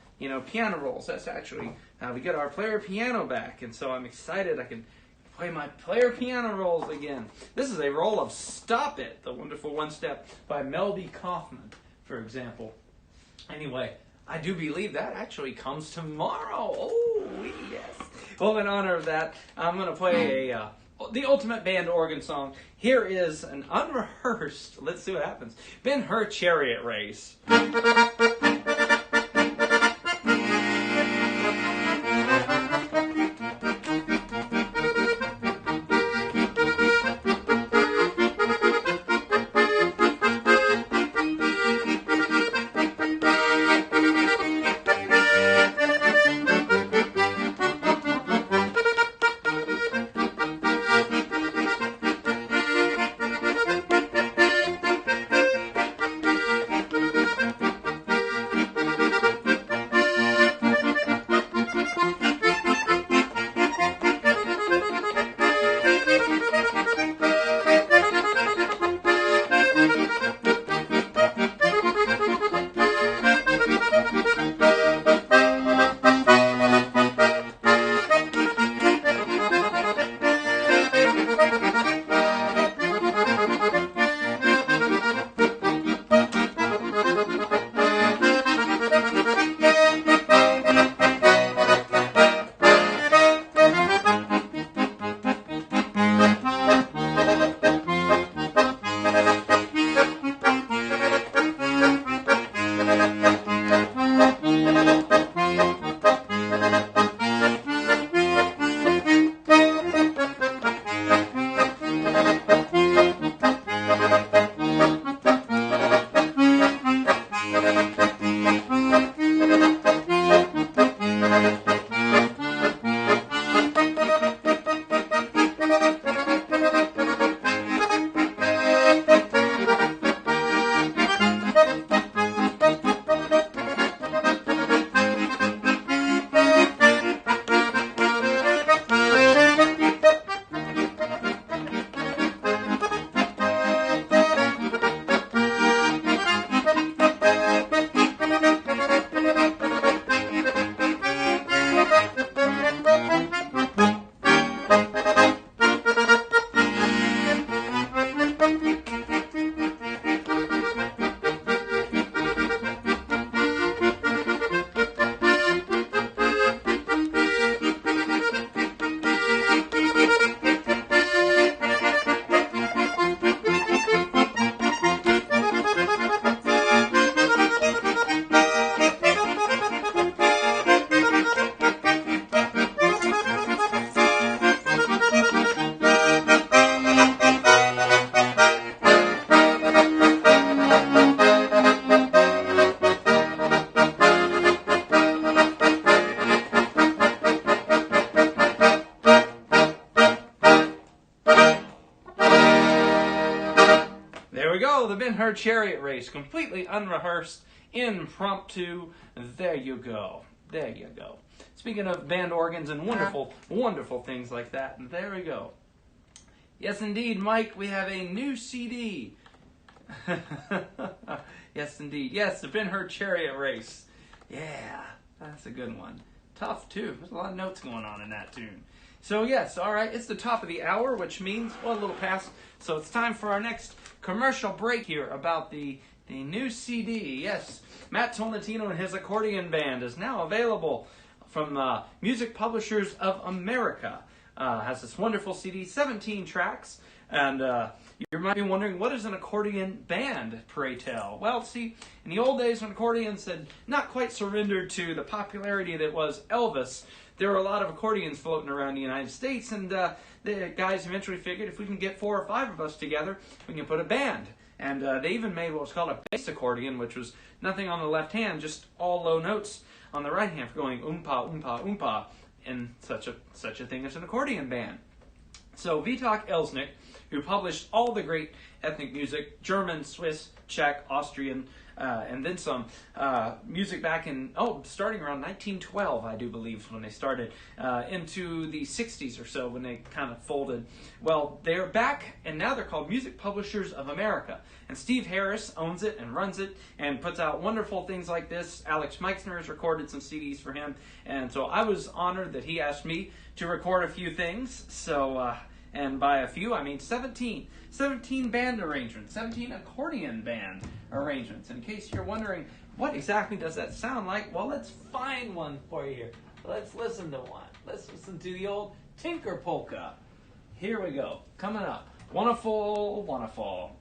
Speaker 1: piano rolls. That's actually how we get our player piano back. And so I'm excited I can play my player piano rolls again. This is a roll of Stop It, the wonderful one-step by Melody Kaufman, for example. Anyway, I do believe that actually comes tomorrow. Oh, yes. Well, in honor of that, I'm going to play the ultimate band organ song. Here is an unrehearsed, let's see what happens, Ben-Hur Chariot Race. The Ben-Hur Chariot Race, completely unrehearsed, impromptu. There you go. There you go. Speaking of band organs and wonderful, wonderful things like that, there we go. Yes, indeed, Mike, we have a new CD. Yes, indeed. Yes, the Ben-Hur Chariot Race. Yeah, that's a good one. Tough, too. There's a lot of notes going on in that tune. So, yes, all right, it's the top of the hour, which means, well, a little past. So it's time for our next commercial break here about the new CD. Yes, Matt Tolentino and his accordion band is now available from Music Publishers of America. Has this wonderful CD, 17 tracks, and you might be wondering, what is an accordion band, pray tell? Well, see, in the old days when accordions had not quite surrendered to the popularity that was Elvis, there were a lot of accordions floating around the United States, and the guys eventually figured if we can get 4 or 5 of us together, we can put a band. And they even made what was called a bass accordion, which was nothing on the left hand, just all low notes on the right hand for going oompa, oompa, oompa, and such a thing as an accordion band. So Vitak Elsnik, who published all the great ethnic music, German, Swiss, Czech, Austrian, and then some music back in, starting around 1912, I do believe, when they started, into the 60s or so when they kind of folded. Well, they're back, and now they're called Music Publishers of America. And Steve Harris owns it and runs it and puts out wonderful things like this. Alex Meixner has recorded some CDs for him. And so I was honored that he asked me to record a few things. So, and by a few, I mean 17 band arrangements, 17 accordion band arrangements. In case you're wondering, what exactly does that sound like? Well, let's find one for you here. Let's listen to one. Let's listen to the old Tinker Polka. Here we go. Coming up. Wonderful, wonderful.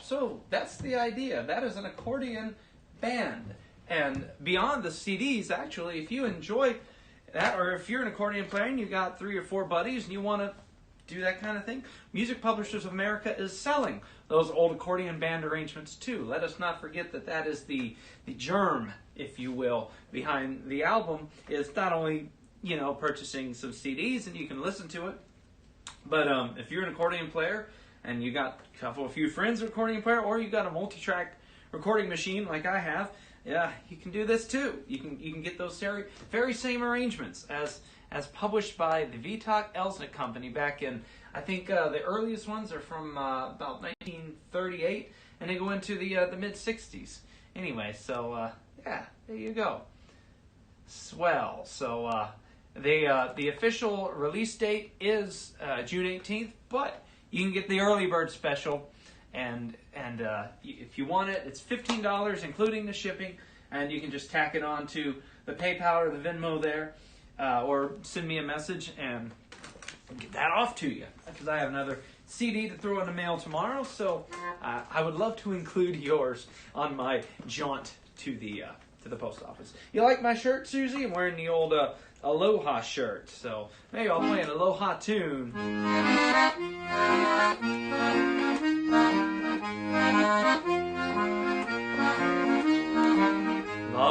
Speaker 1: So that's the idea. That is an accordion band. And beyond the CDs, actually, if you enjoy that, or if you're an accordion player and you got 3 or 4 buddies and you want to do that kind of thing, Music Publishers of America is selling those old accordion band arrangements too. Let us not forget that that is the germ, if you will, behind the album, is not only, purchasing some CDs and you can listen to it, but if you're an accordion player and you got a few friends an accordion player, or you got a multi-track recording machine like I have, yeah, you can do this too. You can get those very same arrangements as published by the Vitak Elsnik Company back in, I think the earliest ones are from about 1938, and they go into the mid-60s. Anyway, so yeah, there you go. Swell. So the official release date is June 18th, but you can get the early bird special, and if you want it, it's $15 including the shipping, and you can just tack it on to the PayPal or the Venmo there, or send me a message and get that off to you, because I have another CD to throw in the mail tomorrow, so I would love to include yours on my jaunt to the post office. You like my shirt, Susie? I'm wearing the old Aloha shirt, so maybe I'll play an Aloha tune.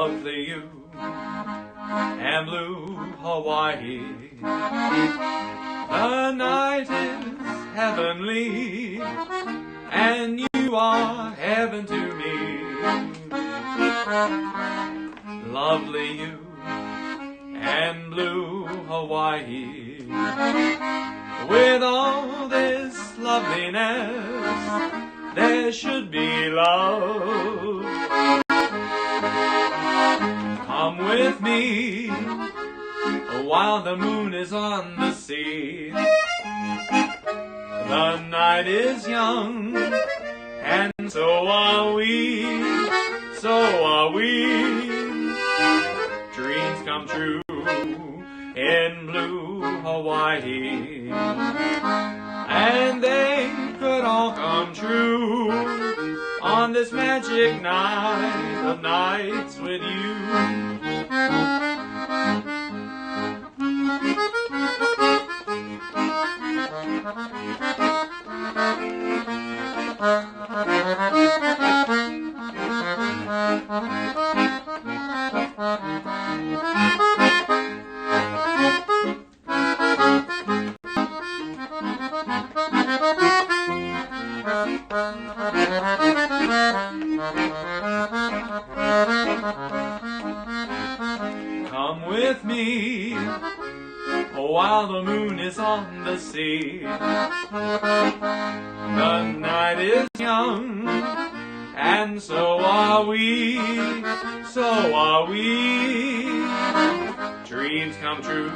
Speaker 1: lovely you and blue Hawaii. The night is heavenly, and you are heaven to me. Lovely you and blue Hawaii. With all this loveliness, there should be love. Come with me while the moon is on the sea. The night is young, and so are we, so are we. Dreams come true in blue Hawaii, and they could all come true on this magic night of nights with you. Come with me while the moon is on the sea. The night is young, and so are we, so are we. Dreams come true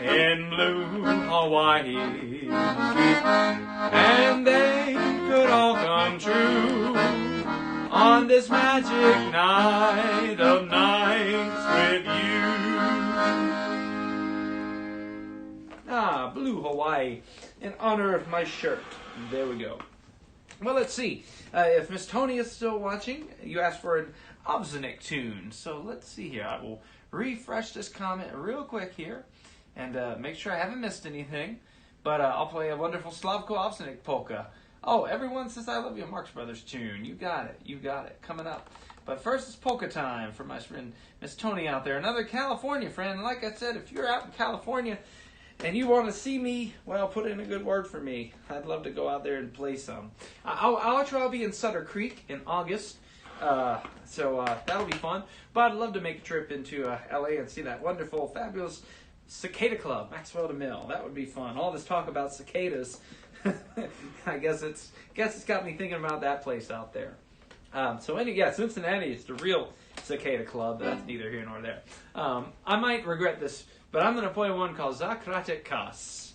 Speaker 1: in blue Hawaii, and they could all come true on this magic night of nights with you. Ah, blue Hawaii, in honor of my shirt. There we go. Well, let's see. If Miss Tony is still watching, you asked for an Obzinic tune. So let's see here. I will refresh this comment real quick here and make sure I haven't missed anything. But I'll play a wonderful Slavko Obzinic polka. Oh, everyone says I love you, Marx Brothers tune. You got it. You got it. Coming up. But first, it's polka time for my friend Miss Tony out there. Another California friend. Like I said, if you're out in California and you want to see me, well, put in a good word for me. I'd love to go out there and play some. I'll be in Sutter Creek in August. So that'll be fun. But I'd love to make a trip into LA and see that wonderful, fabulous Cicada Club, Maxwell DeMille. That would be fun. All this talk about cicadas, I guess it's got me thinking about that place out there. Cincinnati is the real Cicada Club. But that's neither here nor there. I might regret this, but I'm going to play one called Zakratek Kas.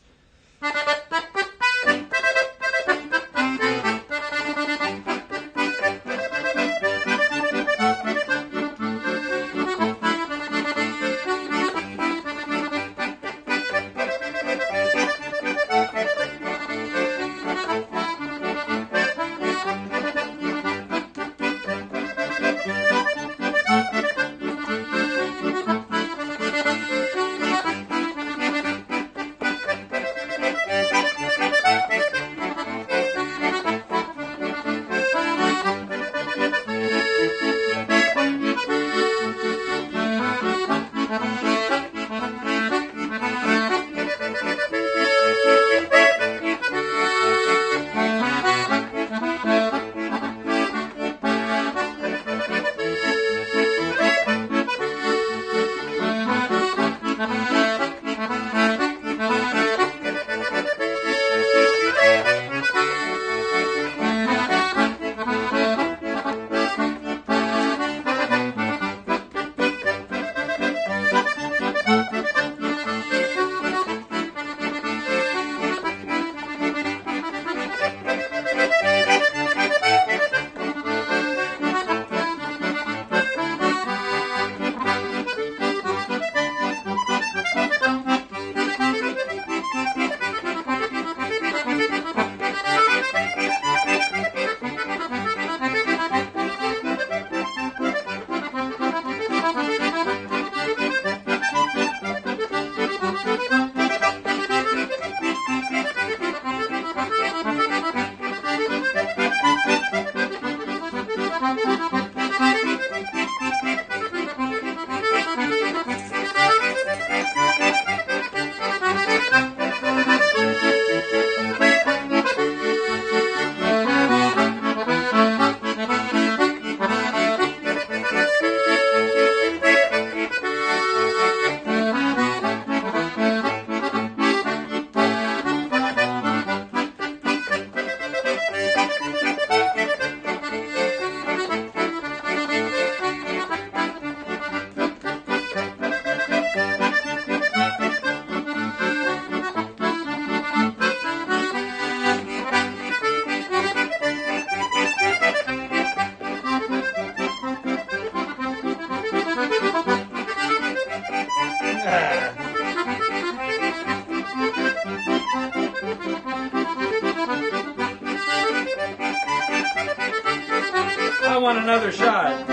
Speaker 1: want another shot?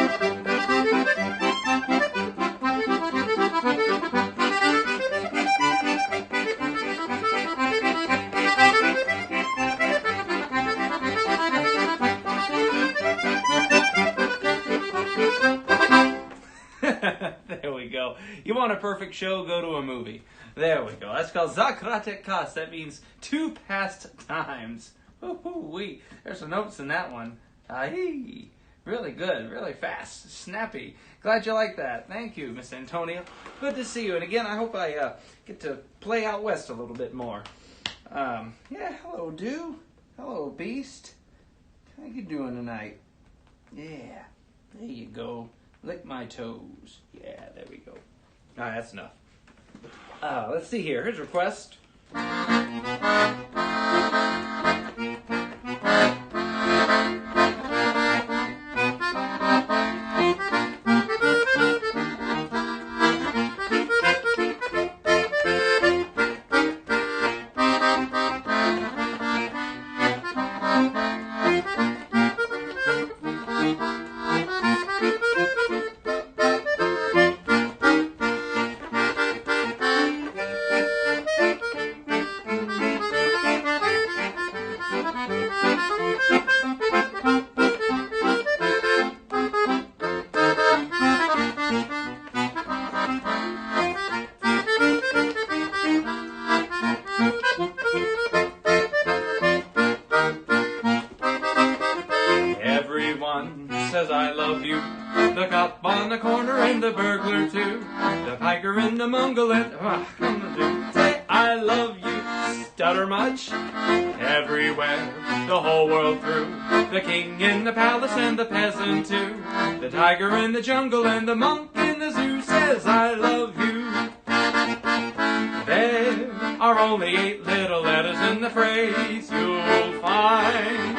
Speaker 1: There we go. You want a perfect show, go to a movie. There we go. That's called Zakrate Kas. That means two past times. Woo-hoo-wee. There's some notes in that one. Aye. Really good. Really fast. Snappy. Glad you like that. Thank you, Miss Antonia. Good to see you. And again, I hope I get to play out west a little bit more. Yeah, hello, Dew. Hello, Beast. How you doing tonight? Yeah. There you go. Lick my toes. Yeah, there we go. All right, that's enough. Let's see here. Here's a request. Everyone says I love you. The cop on the corner and the burglar too. The piker in the mongolette. Say I love you. Stutter much? Everywhere, the whole world through. The king in the palace and the peasant too. The tiger in the jungle and the monk in the zoo says I love you. There are only 8 little letters in the phrase you'll find,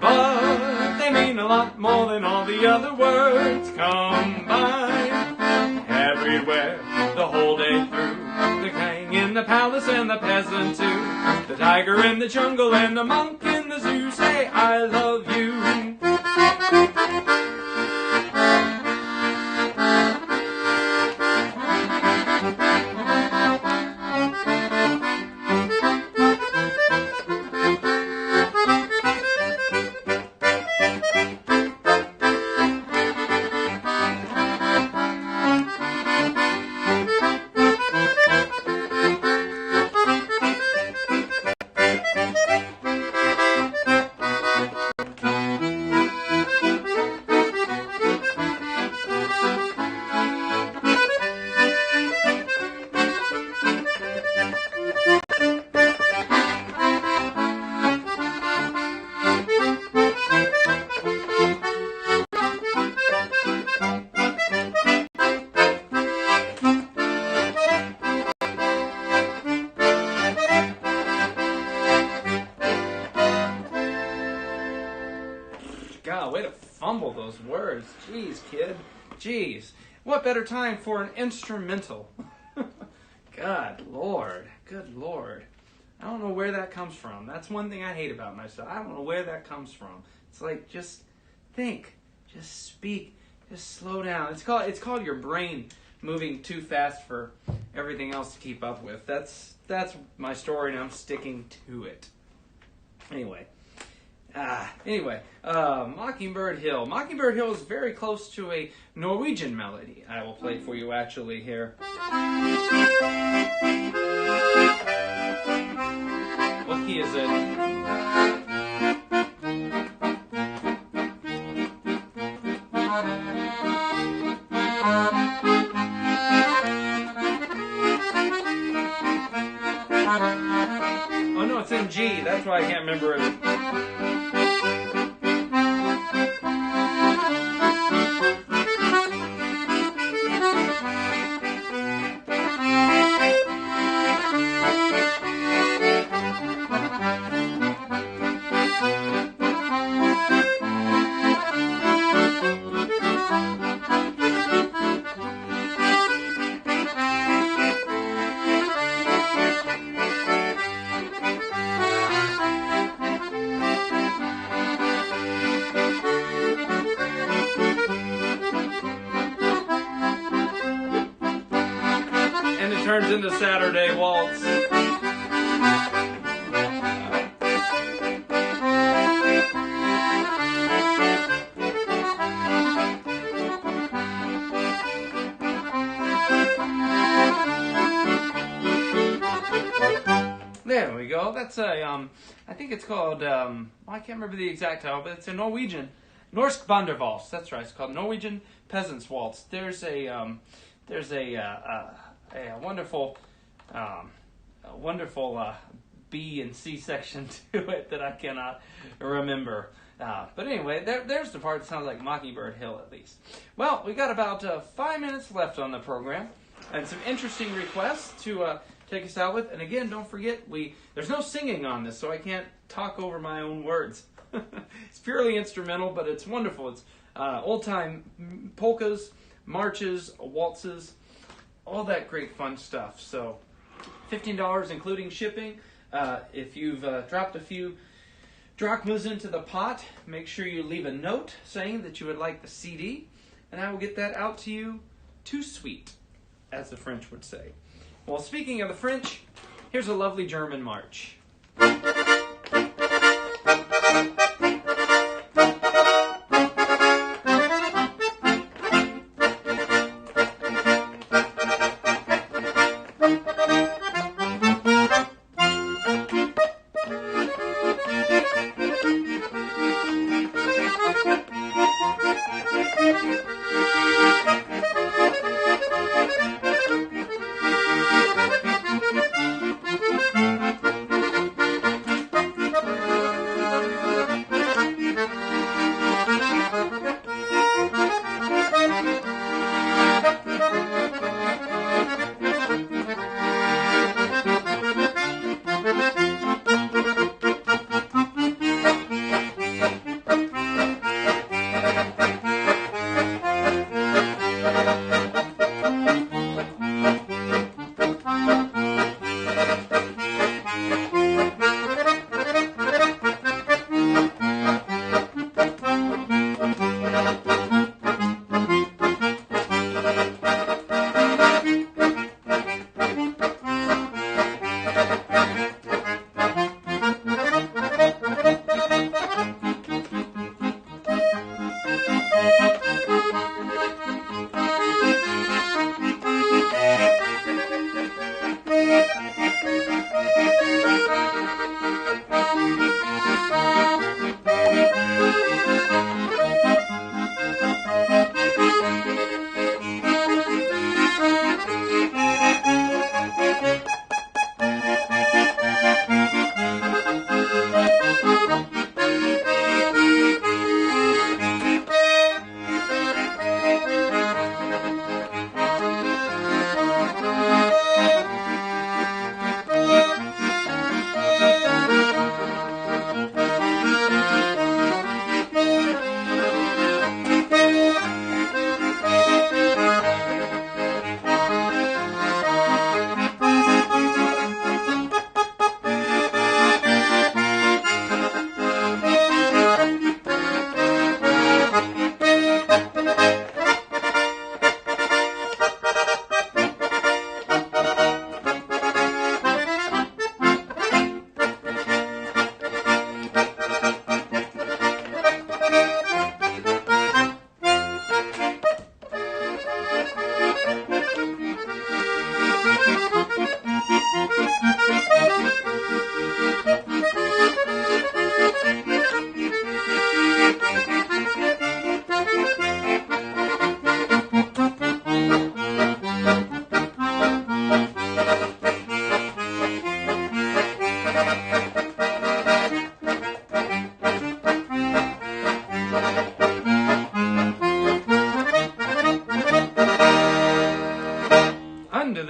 Speaker 1: but they mean a lot more than all the other words combined. Everywhere, the whole day through, the king in the palace and the peasant too. The tiger in the jungle and the monk in the zoo say I love you. God, way to fumble those words. Jeez, kid. Jeez. What better time for an instrumental? God, Lord. Good Lord. I don't know where that comes from. That's one thing I hate about myself. I don't know where that comes from. It's like, just think. Just speak. Just slow down. It's called your brain moving too fast for everything else to keep up with. That's my story, and I'm sticking to it. Anyway, Mockingbird Hill. Mockingbird Hill is very close to a Norwegian melody. I will play for you actually here. What key is it? Oh no, it's in G. That's why I can't remember it. $50 into Saturday Waltz. There we go. That's a, I think it's called, well, I can't remember the exact title, but it's a Norwegian, Norsk Bandervals. That's right. It's called Norwegian Peasants Waltz. There's a wonderful, B and C section to it that I cannot remember. But anyway, there's the part that sounds like Mockingbird Hill at least. Well, we got about 5 minutes left on the program, and some interesting requests to take us out with. And again, don't forget, there's no singing on this, so I can't talk over my own words. It's purely instrumental, but it's wonderful. It's old-time polkas, marches, waltzes, all that great fun stuff. So $15 including shipping. If you've dropped a few drachmas into the pot, make sure you leave a note saying that you would like the CD, and I will get that out to you tout suite, as the French would say. Well, speaking of the French, here's a lovely German march.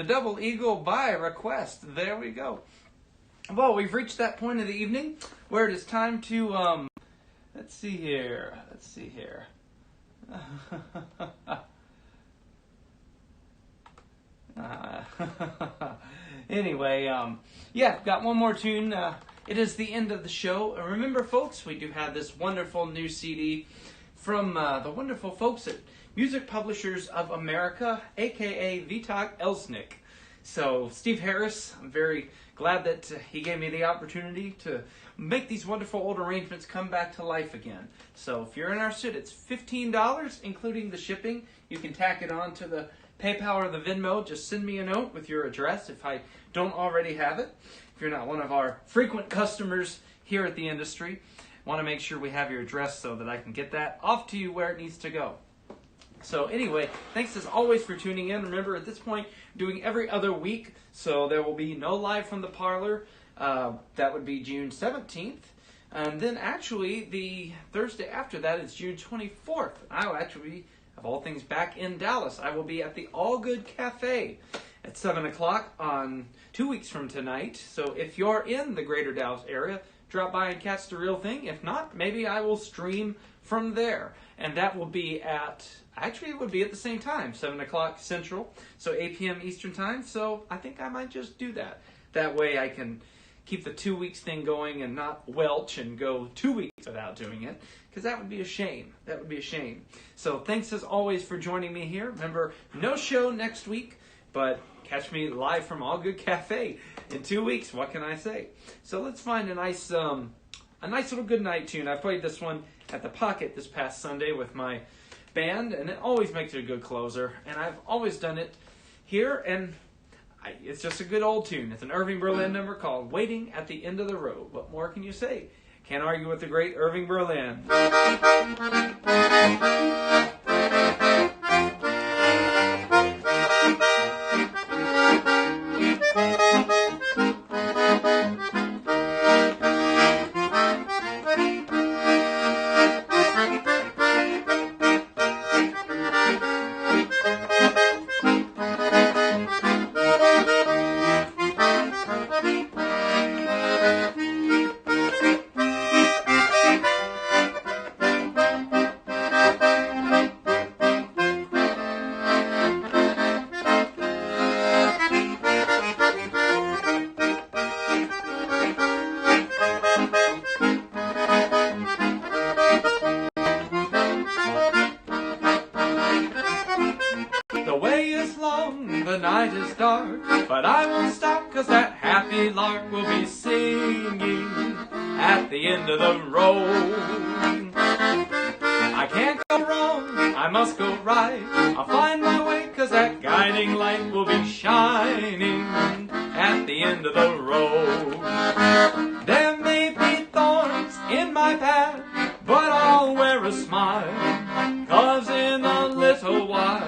Speaker 1: Double Eagle by request. There we go. Well, we've reached that point of the evening where it is time to, let's see here. Anyway, yeah, got one more tune. It is the end of the show. Remember, folks, we do have this wonderful new CD from the wonderful folks at Music Publishers of America, a.k.a. Vitak Elsnick. So Steve Harris, I'm very glad that he gave me the opportunity to make these wonderful old arrangements come back to life again. So if you're interested, it's $15, including the shipping. You can tack it on to the PayPal or the Venmo. Just send me a note with your address if I don't already have it. If you're not one of our frequent customers here at the industry, I want to make sure we have your address so that I can get that off to you where it needs to go. So anyway, thanks as always for tuning in. Remember, at this point, doing every other week, so there will be no live from the parlor. That would be June 17th. And then actually, the Thursday after that is June 24th. I will actually be, of all things, back in Dallas. I will be at the All Good Cafe at 7 o'clock on 2 weeks from tonight. So if you're in the greater Dallas area, drop by and catch the real thing. If not, maybe I will stream from there. And that will be at, actually it would be at the same time, 7 o'clock Central, so 8 p.m. Eastern Time. So I think I might just do that. That way I can keep the 2 weeks thing going and not welch and go 2 weeks without doing it, because that would be a shame. That would be a shame. So thanks as always for joining me here. Remember, no show next week, but catch me live from All Good Cafe in 2 weeks. What can I say? So let's find a nice little good night tune. I played this one at the Pocket this past Sunday with my band, and it always makes it a good closer. And I've always done it here, and it's just a good old tune. It's an Irving Berlin number called Waiting at the End of the Road. What more can you say? Can't argue with the great Irving Berlin. The way is long, the night is dark, but I won't stop, 'cause that happy lark will be singing at the end of the road. I can't go wrong, I must go right, I'll find my way, 'cause that guiding light will be shining at the end of the road. There may be thorns in my path, but I'll wear a smile, 'cause in a little while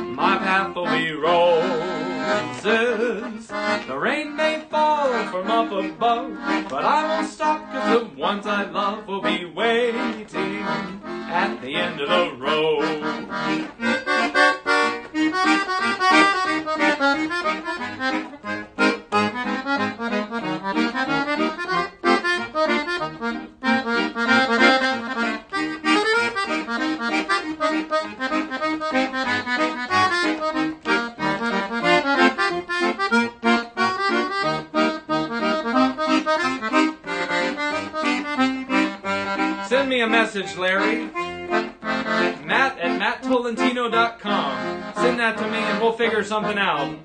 Speaker 1: my path will be roses. The rain may fall from up above, but I won't stop, 'cause the ones I love will be waiting at the end of the road. Send me a message, Larry. Matt at MattTolentino.com. Send that to me and we'll figure something out.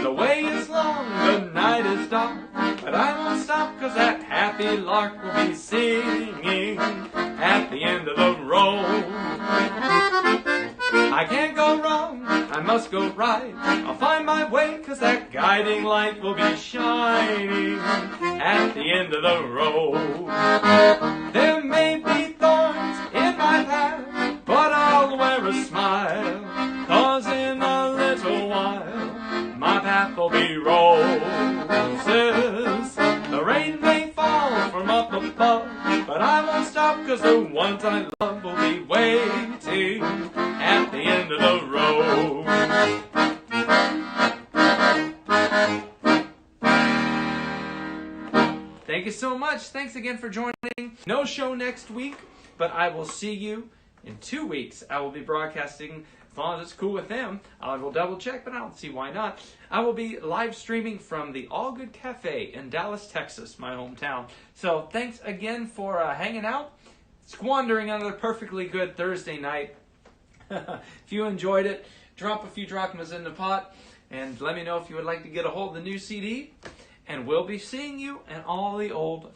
Speaker 1: The way is long, the night is dark, but I won't stop, 'cause that happy lark will be singing at the end of the road. I can't go wrong, I must go right, I'll find my way, 'cause that guiding light will be shining at the end of the road. There may be thorns in my path, but I'll wear a smile, 'cause in a little while my path will be roses. The rain may fall from up above, but I won't stop, 'cause the ones I love will be waiting at the end of the road. Thank you so much. Thanks again for joining. No show next week, but I will see you In 2 weeks, I will be broadcasting, as long as it's cool with them. I will double check, but I don't see why not. I will be live streaming from the All Good Cafe in Dallas, Texas, my hometown. So thanks again for hanging out, squandering another perfectly good Thursday night. If you enjoyed it, drop a few drachmas in the pot, and let me know if you would like to get a hold of the new CD. And we'll be seeing you in all the old